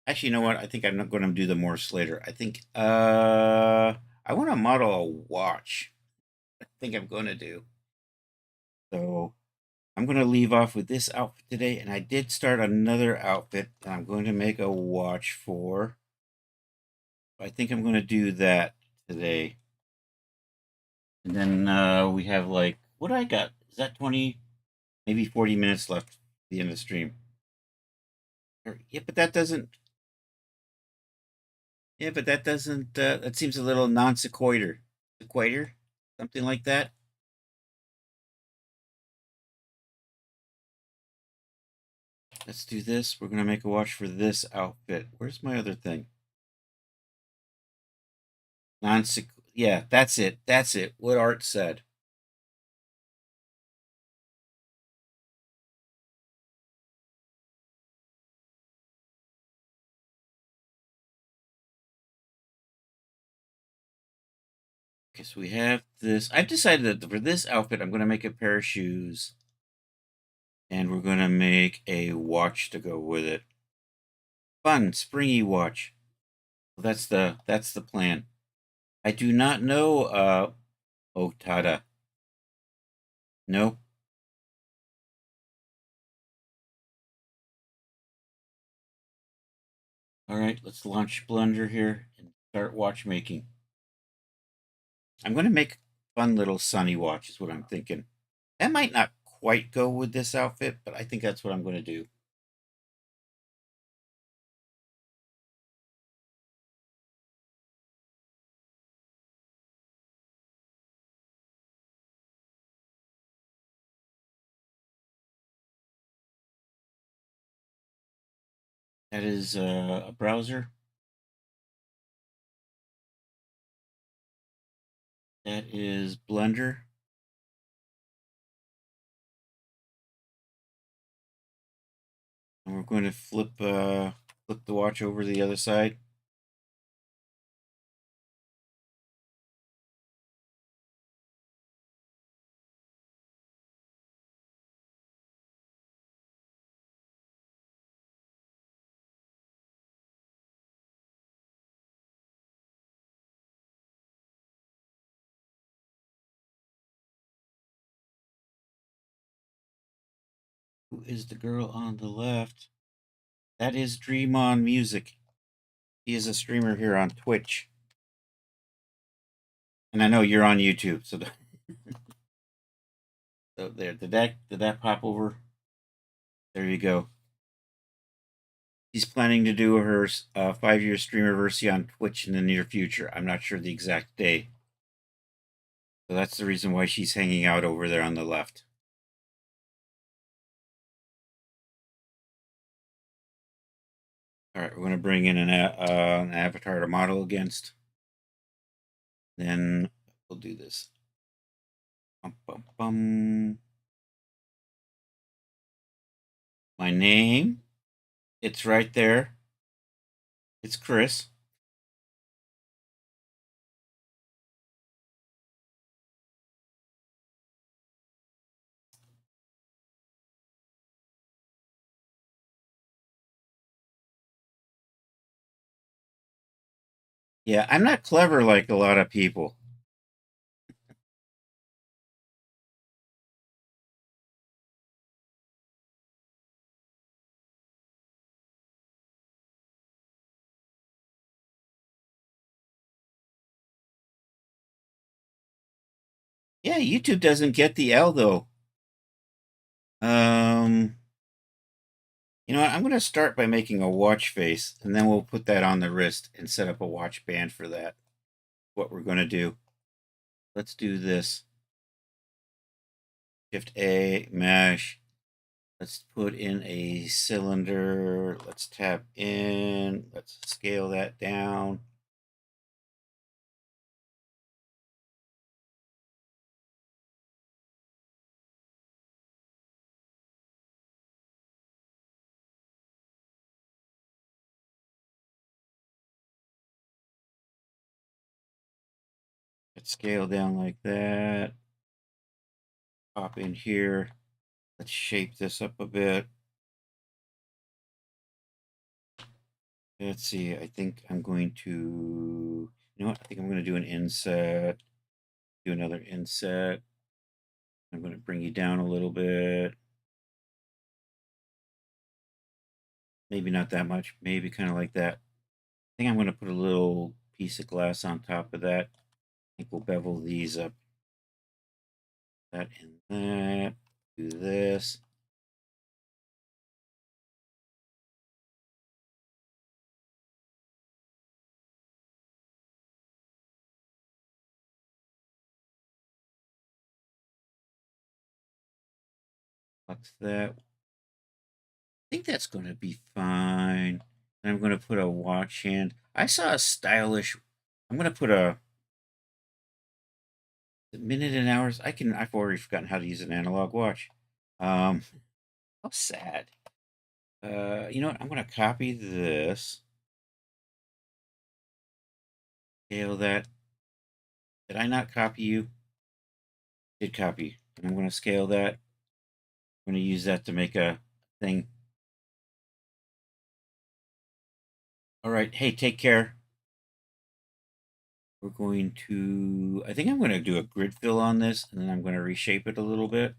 Actually, you know what? I think I'm not going to do the morphs later. I think I want to model a watch. I think I'm going to do. So I'm going to leave off with this outfit today, and I did start another outfit that I'm going to make a watch for. I think I'm going to do that today. And then we have like, what I got? Is that 20, maybe 40 minutes left at the end of the stream? Yeah, but that doesn't. Yeah, but that doesn't. That seems a little non sequitur. Sequitur, something like that. Let's do this. We're gonna make a watch for this outfit. Where's my other thing? Non seq. Yeah, that's it. That's it. What Art said. Okay, so we have this. I've decided that for this outfit, I'm gonna make a pair of shoes, and we're gonna make a watch to go with it. Fun, springy watch. Well, that's the plan. I do not know Otada. Nope. All right, let's launch Blender here and start watchmaking. I'm going to make a fun little sunny watch is what I'm thinking. That might not quite go with this outfit, but I think that's what I'm going to do. That is a browser. That is Blender. And we're going to flip the watch over to the other side. Who is the girl on the left? That is Dream On Music. He is a streamer here on Twitch. And I know you're on YouTube, so so there. Did that pop over? There you go. She's planning to do her 5-year streamerversary on Twitch in the near future. I'm not sure the exact day. So that's the reason why she's hanging out over there on the left. All right, we're going to bring in an avatar to model against. Then we'll do this. Bum, bum, bum. My name, it's right there. It's Chris. Yeah, I'm not clever like a lot of people. Yeah, YouTube doesn't get the L though. You know what? I'm going to start by making a watch face, and then we'll put that on the wrist and set up a watch band for that. What we're going to do. Let's do this. Shift A, mesh. Let's put in a cylinder. Let's tap in. Let's scale that down. Let's scale down like that. Pop in here. Let's shape this up a bit. Let's see. I think I'm going to, you know what? I think I'm going to do an inset. Do another inset. I'm going to bring you down a little bit. Maybe not that much. Maybe kind of like that. I think I'm going to put a little piece of glass on top of that. I think we'll bevel these up. That and that. Do this. Flex that. I think that's going to be fine. And I'm going to put a watch hand. I saw a stylish. I'm going to put a minute and hours. I've already forgotten how to use an analog watch. How sad. You know what? I'm going to copy this. Scale that. Did I not copy you? Did copy. And I'm going to scale that. I'm going to use that to make a thing. All right. Hey, take care. We're going to, I think I'm going to do a grid fill on this, and then I'm going to reshape it a little bit.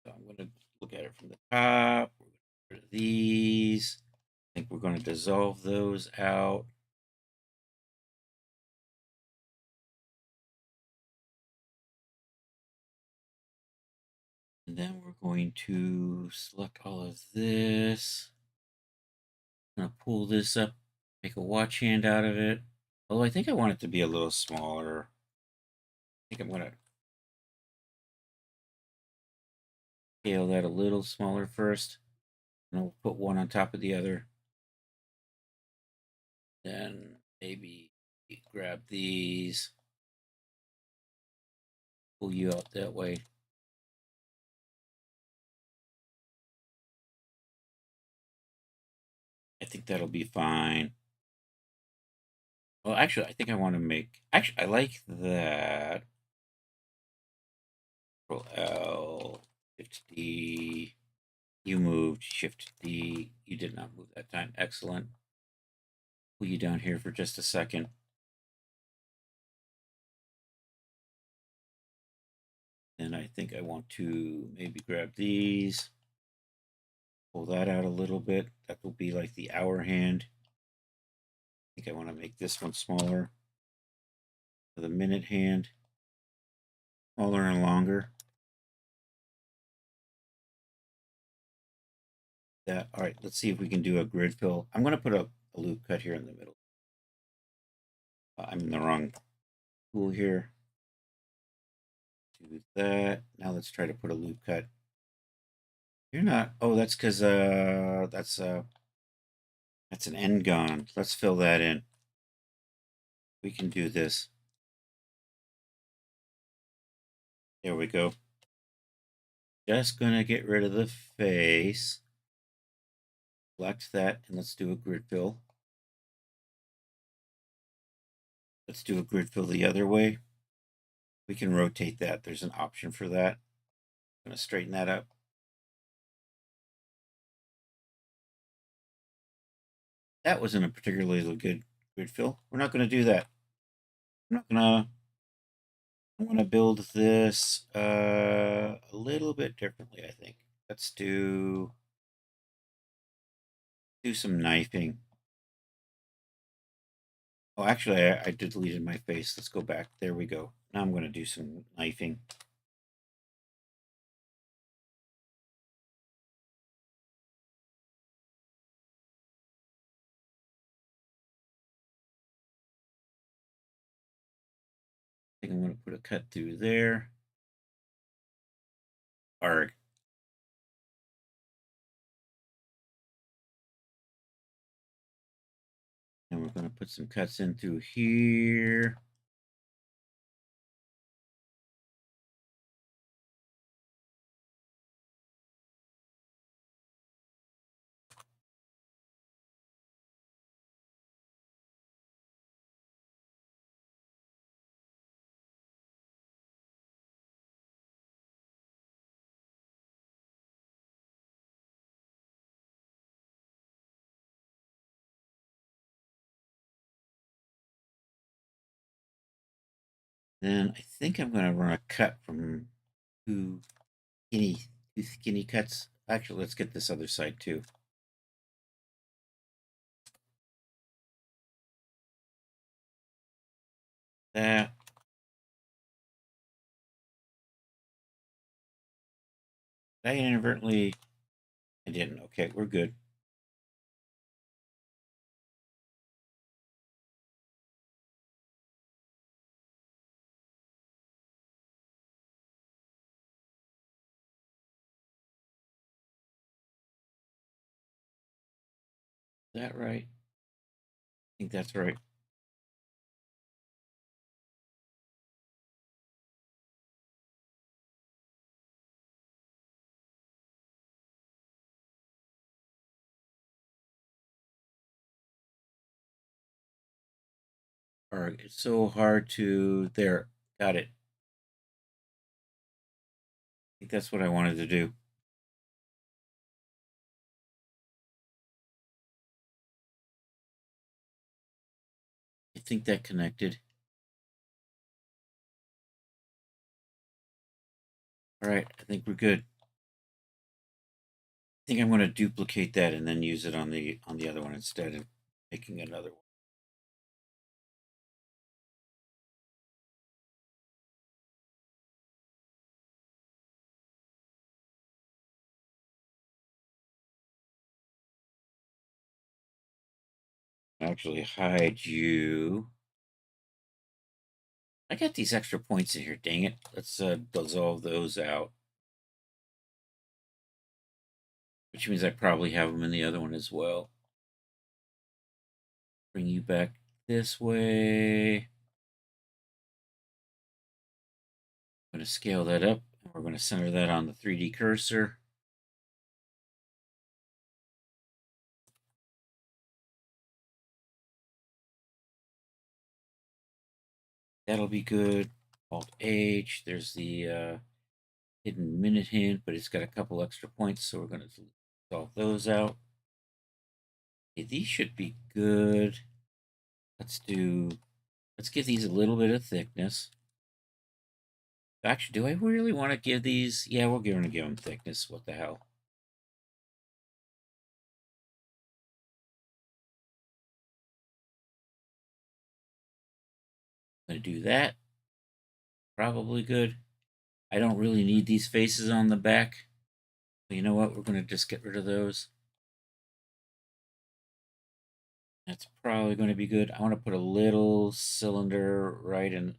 So I'm going to look at it from the top. We're going to get rid of these. I think we're going to dissolve those out. And then we're going to select all of this. I'm going to pull this up, make a watch hand out of it. Although I think I want it to be a little smaller. I think I'm going to scale that a little smaller first. And we'll put one on top of the other. Then maybe grab these, pull you out that way. I think that'll be fine. Well, actually, I think I want to make. Actually, I like that. Control L, Shift D. You moved. Shift D. You did not move that time. Excellent. Pull you down here for just a second. And I think I want to maybe grab these, pull that out a little bit. That will be like the hour hand. I think I want to make this one smaller for the minute hand, smaller and longer. That, all right, let's see if we can do a grid fill. I'm going to put a loop cut here in the middle. I'm in the wrong tool here. Do that. Now let's try to put a loop cut. You're not. Oh, that's because that's an end gone. Let's fill that in. We can do this. There we go. Just gonna get rid of the face. Select that and let's do a grid fill. Let's do a grid fill the other way. We can rotate that. There's an option for that. I'm gonna straighten that up. That wasn't a particularly good grid fill. We're not gonna do that. I'm gonna build this a little bit differently, I think. Let's do some knifing. Oh, actually, I deleted my face. Let's go back. There we go. Now I'm going to do some knifing. I think I'm going to put a cut through there. Arg. And we're going to put some cuts in through here. Then I think I'm going to run a cut from two skinny cuts. Actually, let's get this other side too. That. Did I inadvertently? I didn't. Okay, we're good. Is that right? I think that's right. Arg. It's so hard to. There. Got it. I think that's what I wanted to do. I think that connected. All right, I think we're good. I think I'm going to duplicate that and then use it on the other one instead of making another one. Actually hide you. I got these extra points in here, dang it. Let's dissolve those out. Which means I probably have them in the other one as well. Bring you back this way. I'm going to scale that up. And we're going to center that on the 3D cursor. That'll be good. Alt H. There's the hidden minute hint, but it's got a couple extra points, so we're going to dissolve those out. Okay, these should be good. Let's give these a little bit of thickness. Actually, do I really want to give these? Yeah, we're going to give them thickness. What the hell? I'm going to do that. Probably good. I don't really need these faces on the back. But you know what? We're going to just get rid of those. That's probably going to be good. I want to put a little cylinder right in.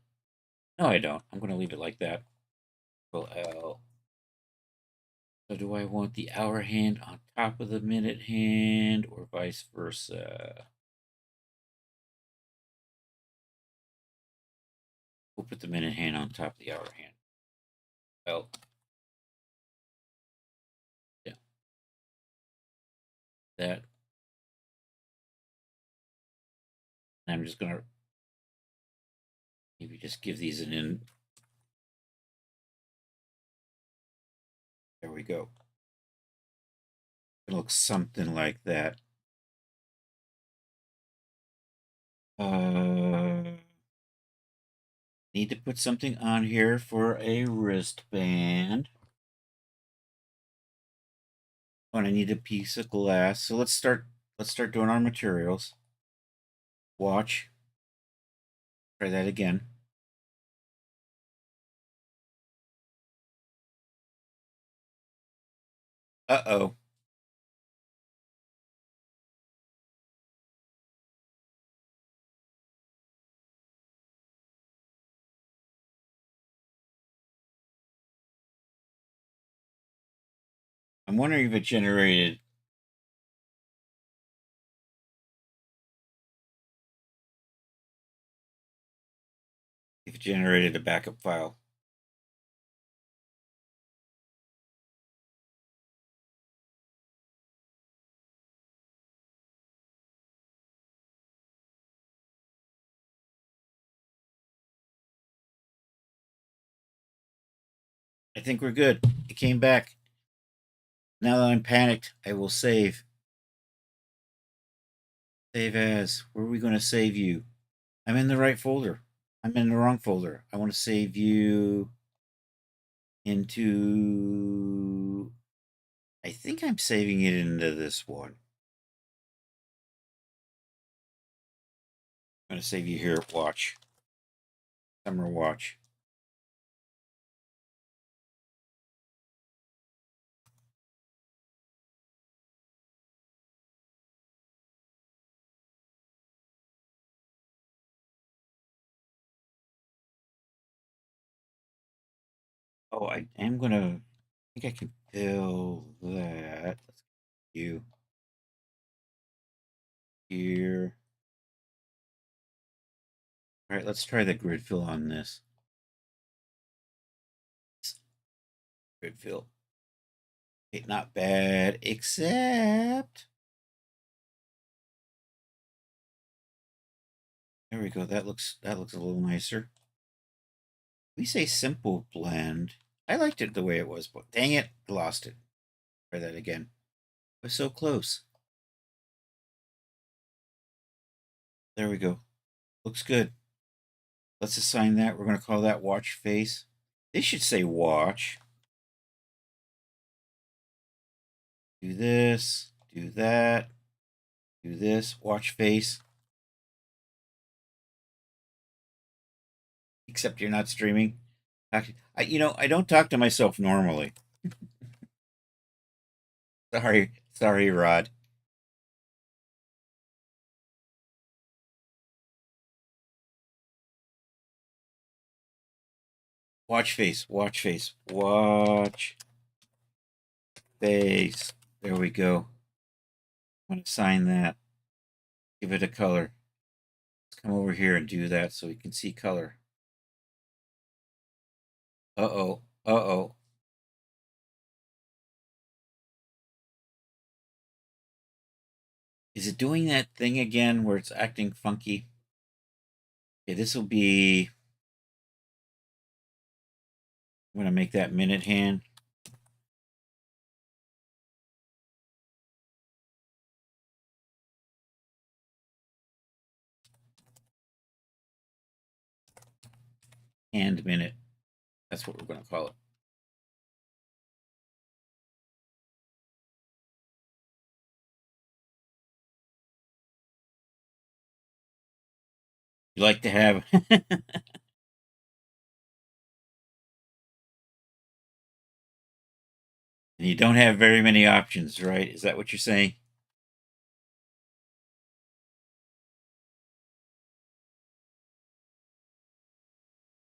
No, I don't. I'm going to leave it like that. Well, L. So do I want the hour hand on top of the minute hand or vice versa? We'll put the minute hand on top of the hour hand. L. Yeah. That. And I'm just going to maybe just give these an in. There we go. It looks something like that. Need to put something on here for a wristband. Oh, and I need a piece of glass. So let's start doing our materials. Watch. Try that again. Uh-oh. I'm wondering if it generated. If it generated a backup file. I think we're good. It came back. Now that I'm panicked, I will save. Save as. Where are we going to save you? I'm in the right folder. I'm in the wrong folder. I want to save you into. I think I'm saving it into this one. I'm going to save you here. Watch. Summer watch. Oh, I am going to. I think I can fill that. You here. All right, let's try the grid fill on this. Grid fill. Okay, not bad, except there we go. That looks a little nicer. We say simple blend. I liked it the way it was, but dang it, lost it. Try that again. We're so close. There we go. Looks good. Let's assign that. We're going to call that watch face. They should say watch. Do this, do that, do this, watch face. Except you're not streaming. I don't talk to myself normally. Sorry, Rod. Watch face, watch face, watch face. There we go. I'm going to sign that. Give it a color. Let's come over here and do that so we can see color. Uh-oh. Uh-oh. Is it doing that thing again where it's acting funky? Okay, this will be. I'm going to make that minute hand. Hand minute. That's what we're going to call it. You like to have. And you don't have very many options, right? Is that what you're saying?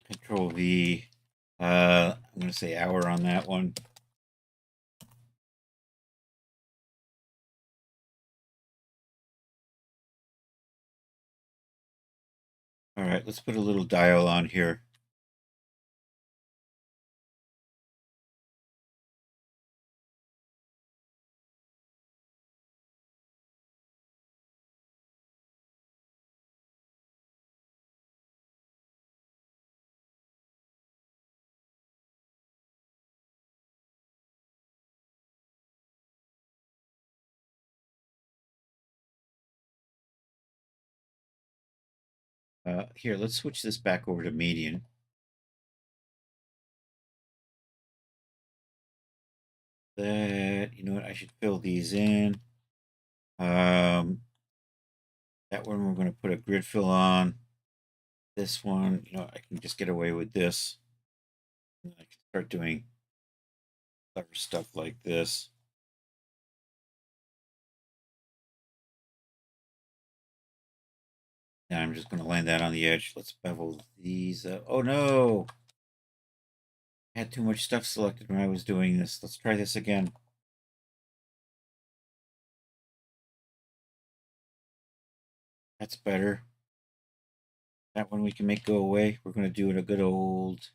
Control V. I'm going to say hour on that one. All right, let's put a little dial on here. Here, let's switch this back over to median. That, you know what, I should fill these in. That one we're going to put a grid fill on. This one, you know, I can just get away with this. I can start doing clever stuff like this. And I'm just going to land that on the edge. Let's bevel these up. Oh no! I had too much stuff selected when I was doing this. Let's try this again. That's better. That one we can make go away. We're going to do it a good old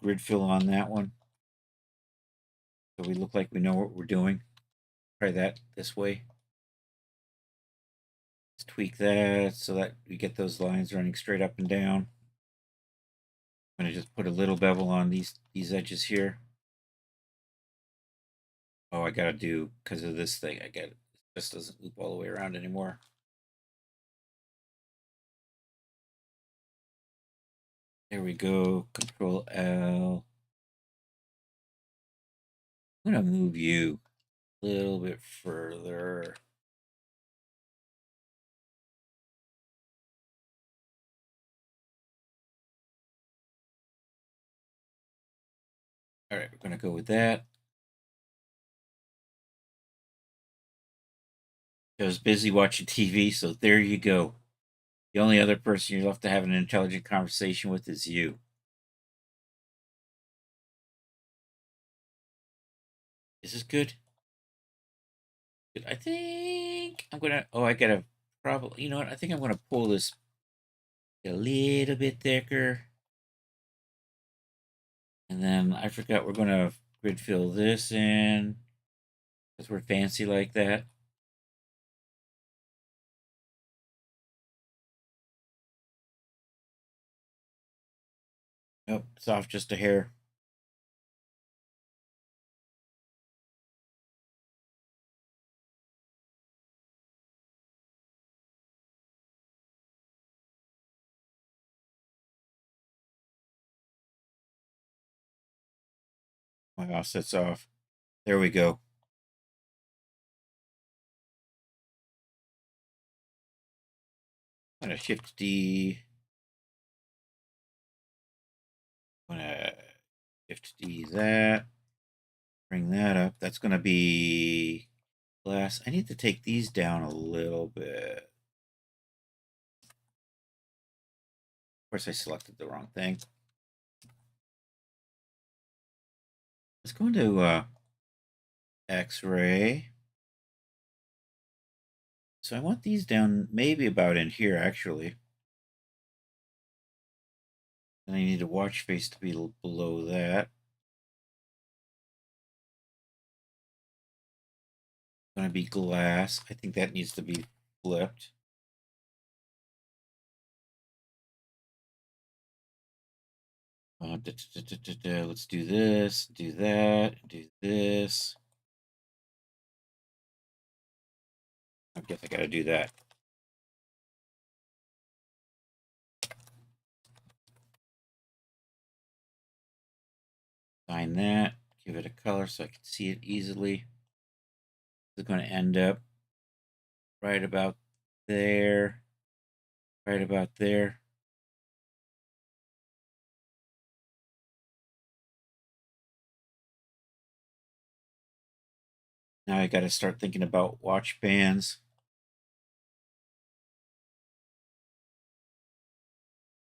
grid fill on that one. So we look like we know what we're doing. Try that this way. Let's tweak that so that we get those lines running straight up and down. I'm going to just put a little bevel on these edges here. Oh, I got to do, because of this thing, I get it. This doesn't loop all the way around anymore. There we go. Control L. I'm going to move you a little bit further. All right, we're going to go with that. I was busy watching TV, so there you go. The only other person you're left to have an intelligent conversation with is you. Is this good? Good. I think I'm gonna. Oh, I gotta probably. You know what? I think I'm gonna pull this a little bit thicker, and then I forgot we're gonna grid fill this in because we're fancy like that. Nope, it's off just a hair. My offset's off. There we go. I'm gonna shift D. I'm gonna shift D that. Bring that up. That's gonna be glass. I need to take these down a little bit. Of course, I selected the wrong thing. Let's go into X-ray. So I want these down maybe about in here, actually. And I need a watch face to be below that. Going to be glass. I think that needs to be flipped. Let's do this, do that, do this. I guess I got to do that. Find that, give it a color so I can see it easily. It's going to end up right about there, right about there. Now I got to start thinking about watch bands.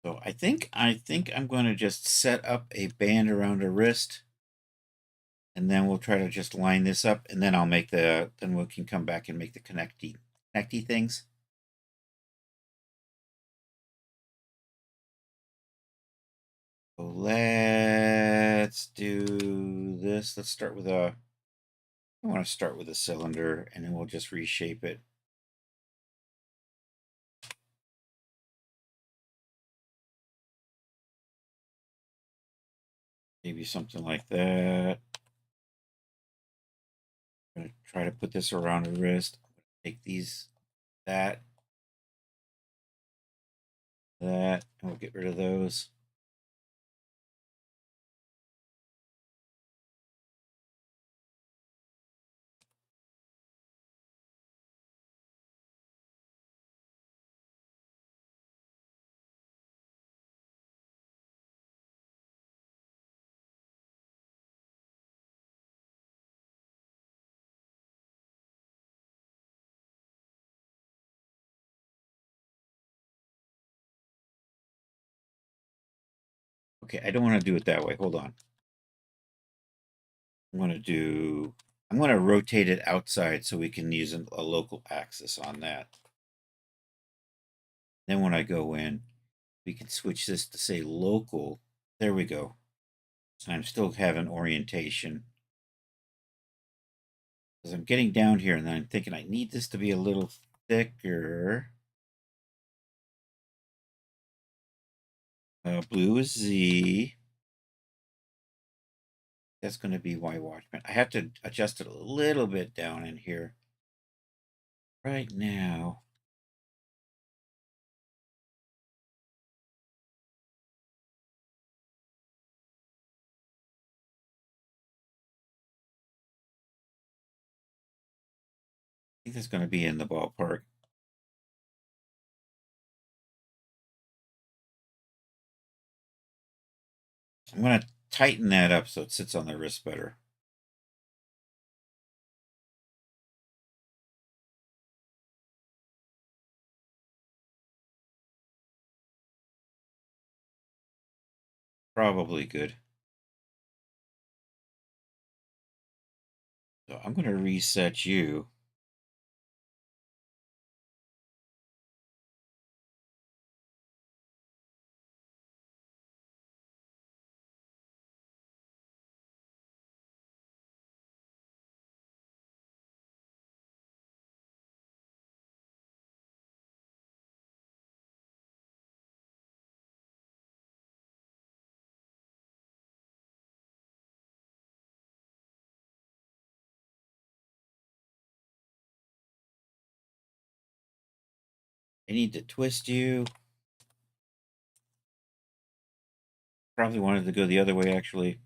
So I think I'm going to just set up a band around a wrist, and then we'll try to just line this up, and then then we can come back and make the connecty things. So let's do this. Let's start with I want to start with a cylinder, and then we'll just reshape it. Maybe something like that. I'm going to try to put this around the wrist. Take these, that, and we'll get rid of those. Okay, I don't want to do it that way. Hold on. I'm going to rotate it outside so we can use a local axis on that. Then when I go in, we can switch this to say local. There we go. So I'm still having orientation. Because I'm getting down here and then I'm thinking I need this to be a little thicker. Blue is Z. That's going to be Y Watchman. I have to adjust it a little bit down in here. Right now. I think that's going to be in the ballpark. I'm going to tighten that up so it sits on the wrist better. Probably good. So I'm going to reset you. I need to twist you. Probably wanted to go the other way, actually.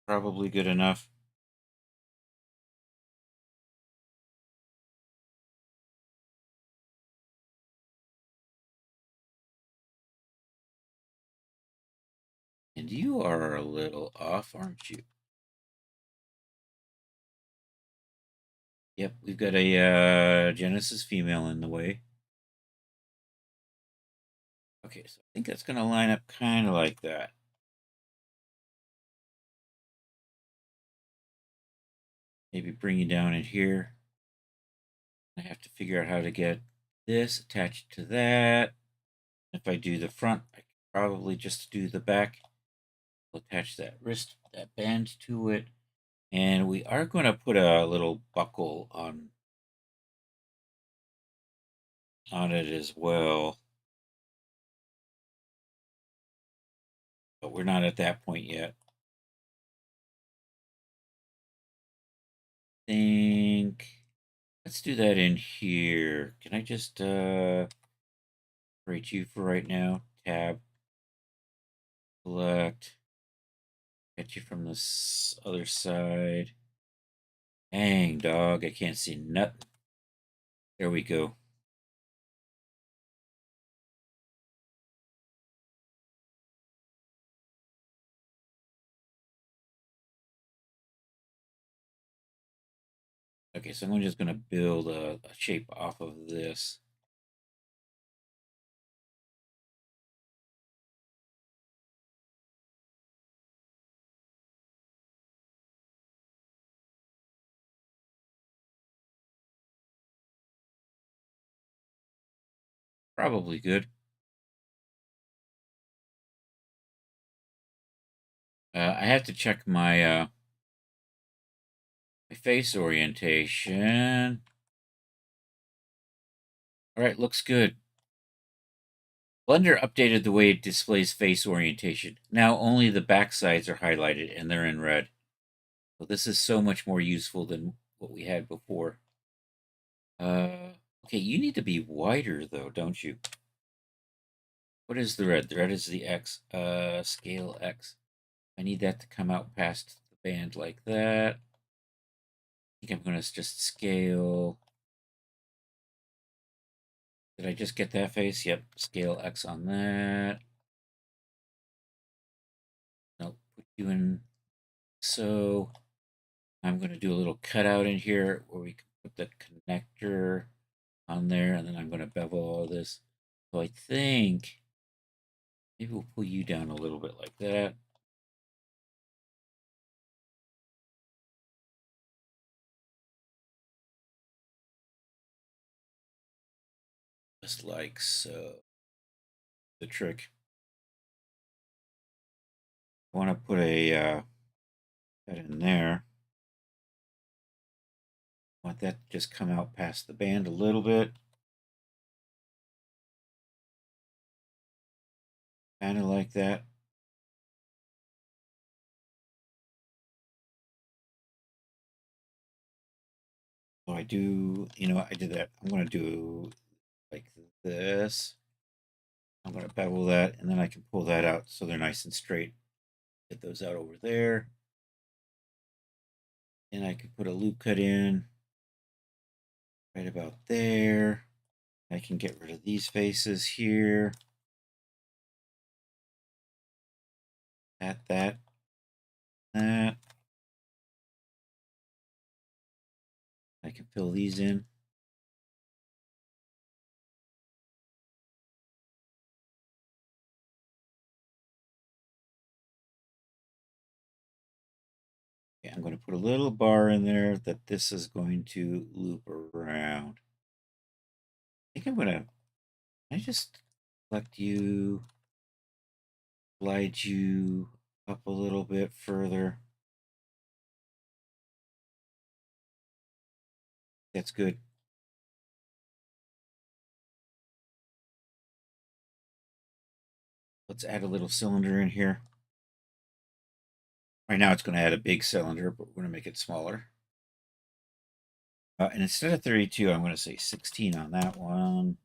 Probably good enough. And you are a little off, aren't you? Yep, we've got a Genesis female in the way. Okay, so I think that's going to line up kind of like that. Maybe bring you down in here. I have to figure out how to get this attached to that. If I do the front, I can probably just do the back. We'll attach that wrist, that band to it. And we are going to put a little buckle on it as well. But we're not at that point yet. I think let's do that in here. Can I just rate you for right now? Tab, select. Get you from this other side. Dang, dog, I can't see nothing. There we go. Okay, so I'm just going to build a shape off of this. Probably good. I have to check my my face orientation. All right, looks good. Blender updated the way it displays face orientation. Now only the back sides are highlighted and they're in red. So this is so much more useful than what we had before. Okay, you need to be wider though, don't you? What is the red? The red is the X. Scale X. I need that to come out past the band like that. I think I'm going to just scale. Did I just get that face? Yep, scale X on that. Nope, put you in. So I'm going to do a little cutout in here where we can put the connector on there, and then I'm going to bevel all this. So I think maybe we'll pull you down a little bit like that. Just like so. The trick. I want to put a that in there. I want that to just come out past the band a little bit. Kind of like that. So I do, I did that. I'm going to do like this. I'm going to bevel that, and then I can pull that out so they're nice and straight. Get those out over there. And I can put a loop cut in right about there. I can get rid of these faces here. That. I can fill these in. Okay, I'm going to put a little bar in there that this is going to loop around. I think I'm going to, I just select you, slide you up a little bit further. That's good. Let's add a little cylinder in here. Right now it's going to add a big cylinder, but we're going to make it smaller. And instead of 32, I'm going to say 16 on that one.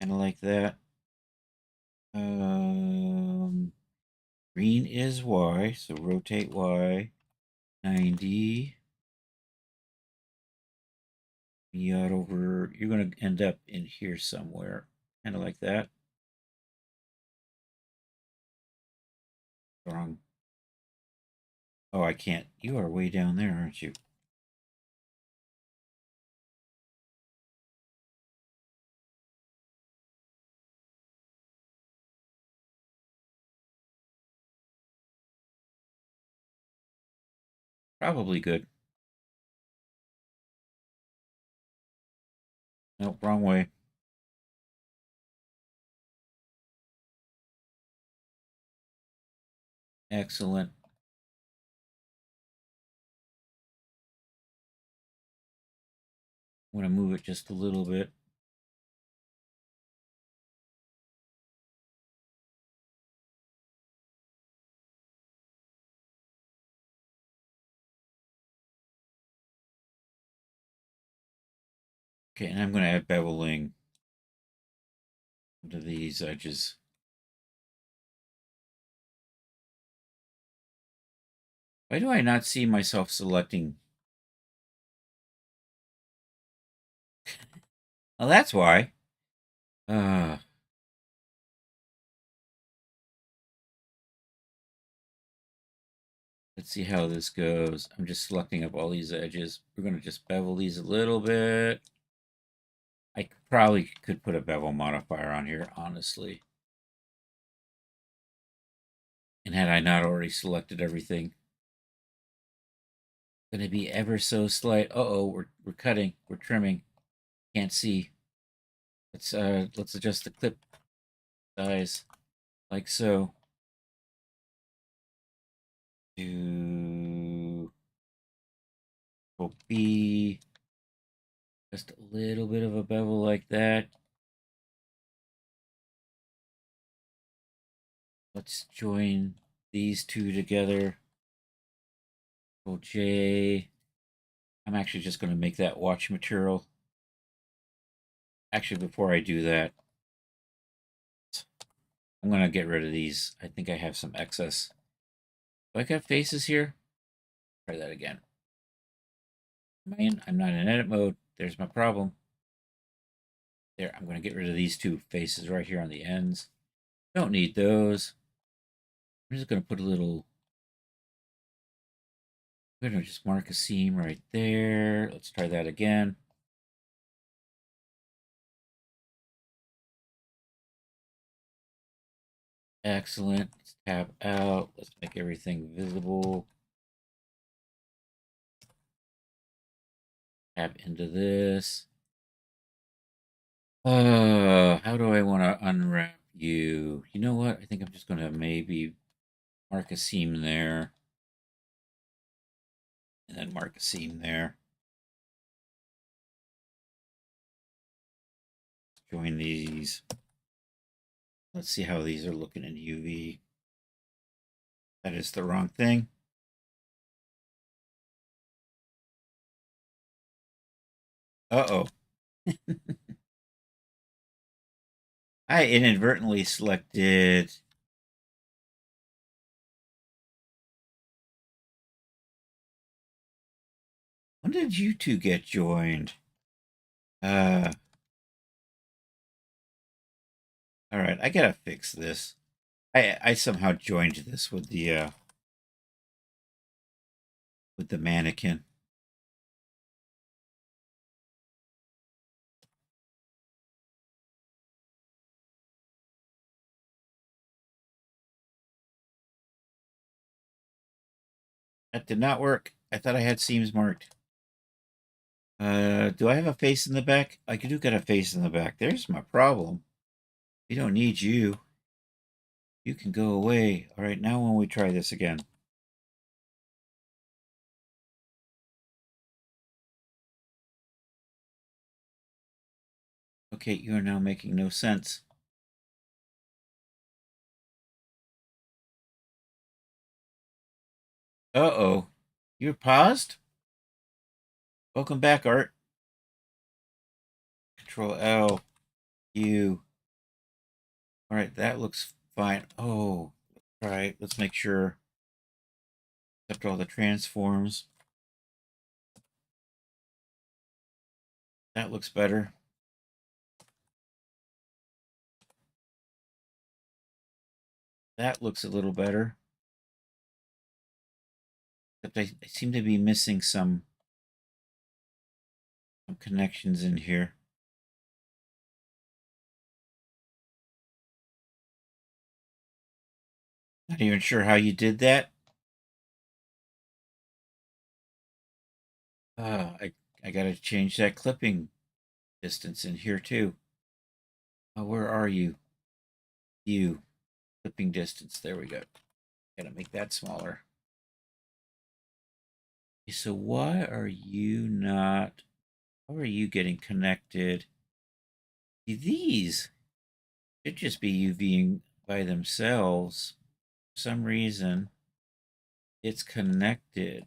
Kind of like that. Green is Y, so rotate Y 90. Yacht over, you're going to end up in here somewhere, kind of like that. Wrong. Oh, I can't. You are way down there, aren't you? Probably good. Nope, wrong way. Excellent. I'm going to move it just a little bit. Okay, and I'm going to add beveling to these edges. Why do I not see myself selecting? Well, that's why. Let's see how this goes. I'm just selecting up all these edges. We're going to just bevel these a little bit. I probably could put a bevel modifier on here, honestly. And had I not already selected everything. Going to be ever so slight. Uh-oh, we're cutting. We're trimming. Can't see. Let's adjust the clip size like so. Do B. Just a little bit of a bevel like that. Let's join these two together. Control J. I'm actually just going to make that watch material. Actually, before I do that, I'm going to get rid of these. I think I have some excess. Do I got faces here? Try that again. I'm not in edit mode. There's my problem. There, I'm going to get rid of these two faces right here on the ends. Don't need those. I'm just going to put a little... I'm going to just mark a seam right there. Let's try that again. Excellent. Let's tab out. Let's make everything visible. Tab into this. How do I want to unwrap you? You know what? I think I'm just going to maybe mark a seam there. And then mark a seam there. Join these. Let's see how these are looking in UV. That is the wrong thing. Uh-oh. I inadvertently selected... When did you two get joined? All right, I gotta fix this. I somehow joined this with the mannequin. That did not work. I thought I had seams marked. Do I have a face in the back? I do got a face in the back. There's my problem. We don't need you. You can go away. All right, now when we try this again. Okay, you are now making no sense. Uh-oh. You're paused? Welcome back, Art. Control L. U. All right, that looks fine. Oh, all right, let's make sure. Accept all the transforms. That looks better. That looks a little better. Except I seem to be missing some connections in here. Not even sure how you did that. I gotta change that clipping distance in here too. Oh, where are you? You. Clipping distance. There we go. Gotta make that smaller. Okay, so why are you not... How are you getting connected? See, these should just be UVing by themselves. For some reason, it's connected.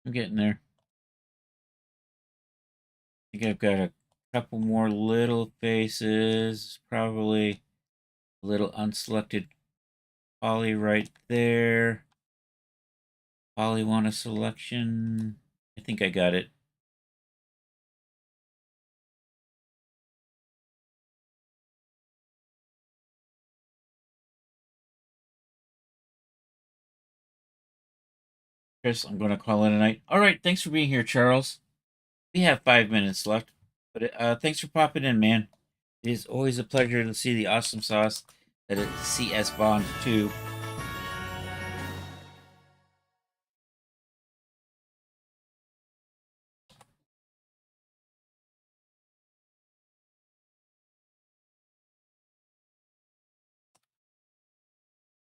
I'm getting there. I think I've got a couple more little faces. Probably a little unselected poly right there. Poly want a selection. I think I got it. Chris, I'm going to call it a night. All right, thanks for being here, Charles. We have 5 minutes left, but thanks for popping in, man. It is always a pleasure to see the awesome sauce that is CS Bond 2.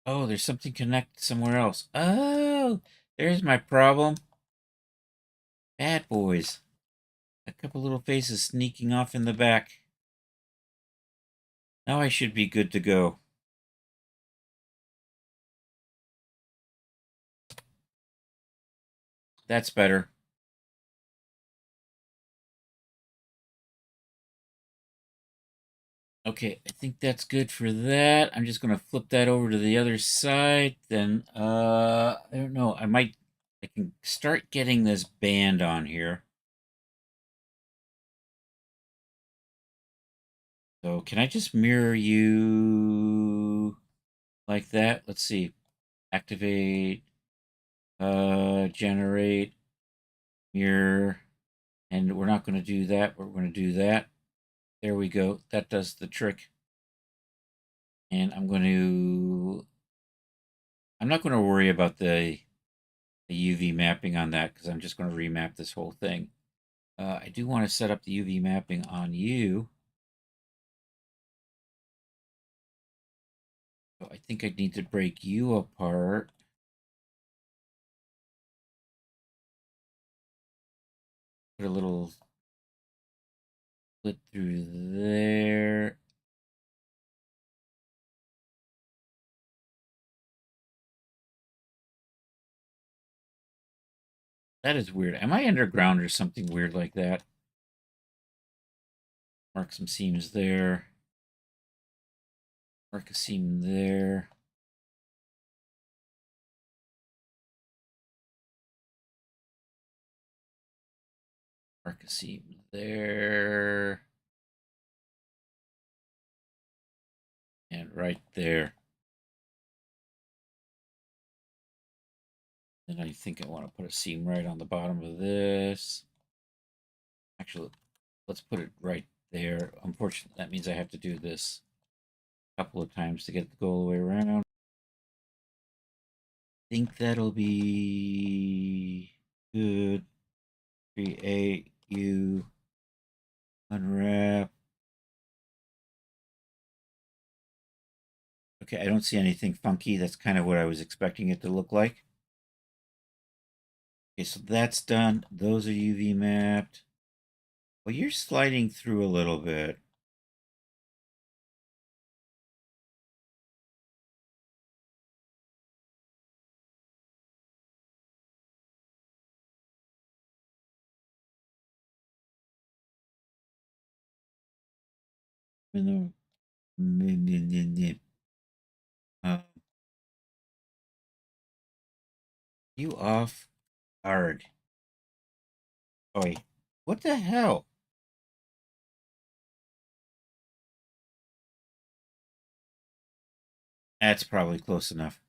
Oh, there's something connected somewhere else. Oh, there's my problem. Bad boys. A couple little faces sneaking off in the back. Now I should be good to go. That's better. Okay, I think that's good for that. I'm just going to flip that over to the other side. Then, I don't know. I can start getting this band on here. So can I just mirror you like that? Let's see. Activate, generate, mirror. And we're not going to do that. We're going to do that. There we go. That does the trick. And I'm not going to worry about the UV mapping on that because I'm just going to remap this whole thing. I do want to set up the UV mapping on you. So I think I need to break you apart. Put a little slit through there. That is weird. Am I underground or something weird like that? Mark some seams there. Mark a seam there. Mark a seam there. And right there. Then I think I want to put a seam right on the bottom of this. Actually, let's put it right there. Unfortunately, that means I have to do this a couple of times to get it to go all the way around. I think that'll be good. Create, you, unwrap. Okay, I don't see anything funky. That's kind of what I was expecting it to look like. Okay, so that's done. Those are UV mapped. Well, you're sliding through a little bit. Um, you off guard. Oh, what the hell? That's probably close enough.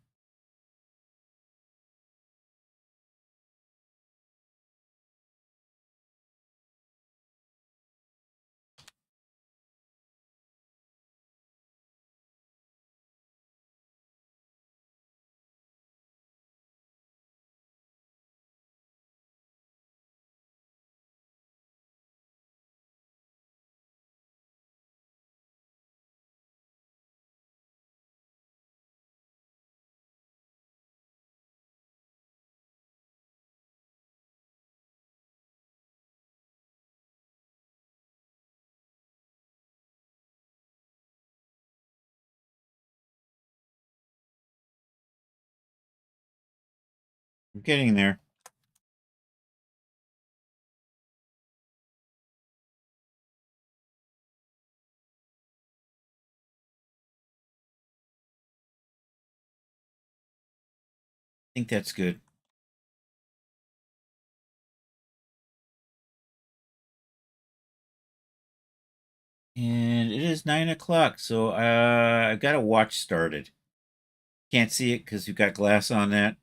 I'm getting there. think that's good. And it is 9 o'clock, so I've got a watch started. Can't see it because you've got glass on that.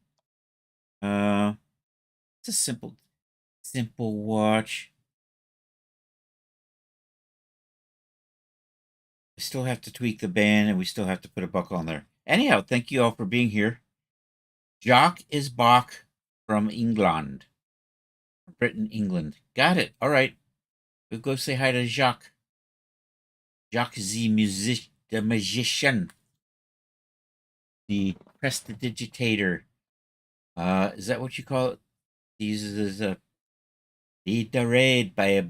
It's a simple watch. We still have to tweak the band and we still have to put a buckle on there. Anyhow, thank you all for being here. Jacques is Bach from England. Britain, England. Got it. All right. We'll go say hi to Jacques. Jacques the magician. The prestidigitator. Is that what you call it? He uses a lead the raid by.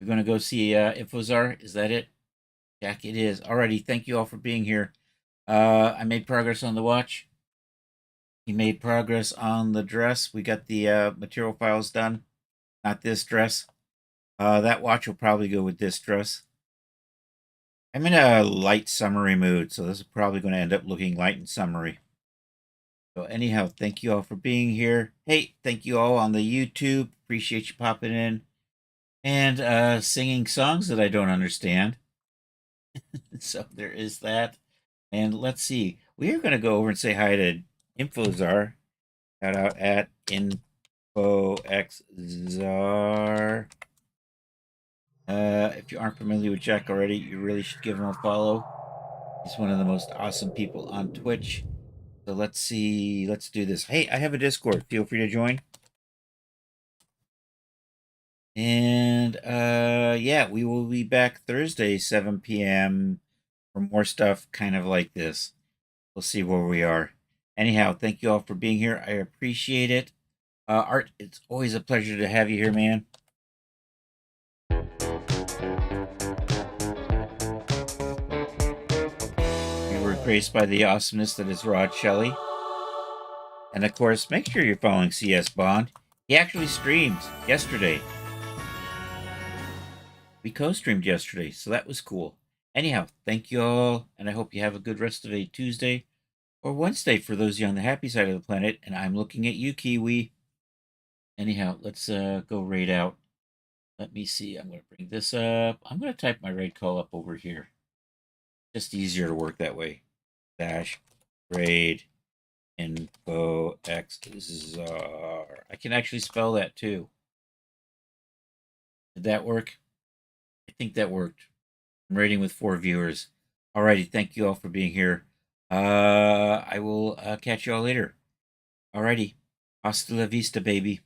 We're gonna go see Infozar. Is that it? Jack, it is. Alrighty, thank you all for being here. I made progress on the watch. He made progress on the dress. We got the material files done. Not this dress. That watch will probably go with this dress. I'm in a light summery mood, so this is probably going to end up looking light and summery. So anyhow, thank you all for being here. Hey, thank you all on the YouTube. Appreciate you popping in and singing songs that I don't understand. So there is that. And let's see. We are going to go over and say hi to Infozar. Shout out at InfoXZar. If you aren't familiar with Jack already, you really should give him a follow. He's one of the most awesome people on Twitch. So let's see. Let's do this. Hey, I have a Discord. Feel free to join. And yeah, we will be back Thursday, 7 p.m. for more stuff kind of like this. We'll see where we are. Anyhow, thank you all for being here. I appreciate it. Art, it's always a pleasure to have you here, man. We were graced by the awesomeness that is Rod Shelley. And of course, make sure you're following CS Bond. He actually streamed yesterday. We co-streamed yesterday, so that was cool. Anyhow, thank you all, and I hope you have a good rest of a Tuesday or Wednesday for those of you on the happy side of the planet. And I'm looking at you, Kiwi. Anyhow, let's go raid out. Let me see. I'm going to bring this up. I'm going to type my raid call up over here. Just easier to work that way. Dash raid info xzar. I can actually spell that too. Did that work? I think that worked. I'm raiding with 4 viewers. Alrighty, thank you all for being here. I will catch you all later. Alrighty. Hasta la vista, baby.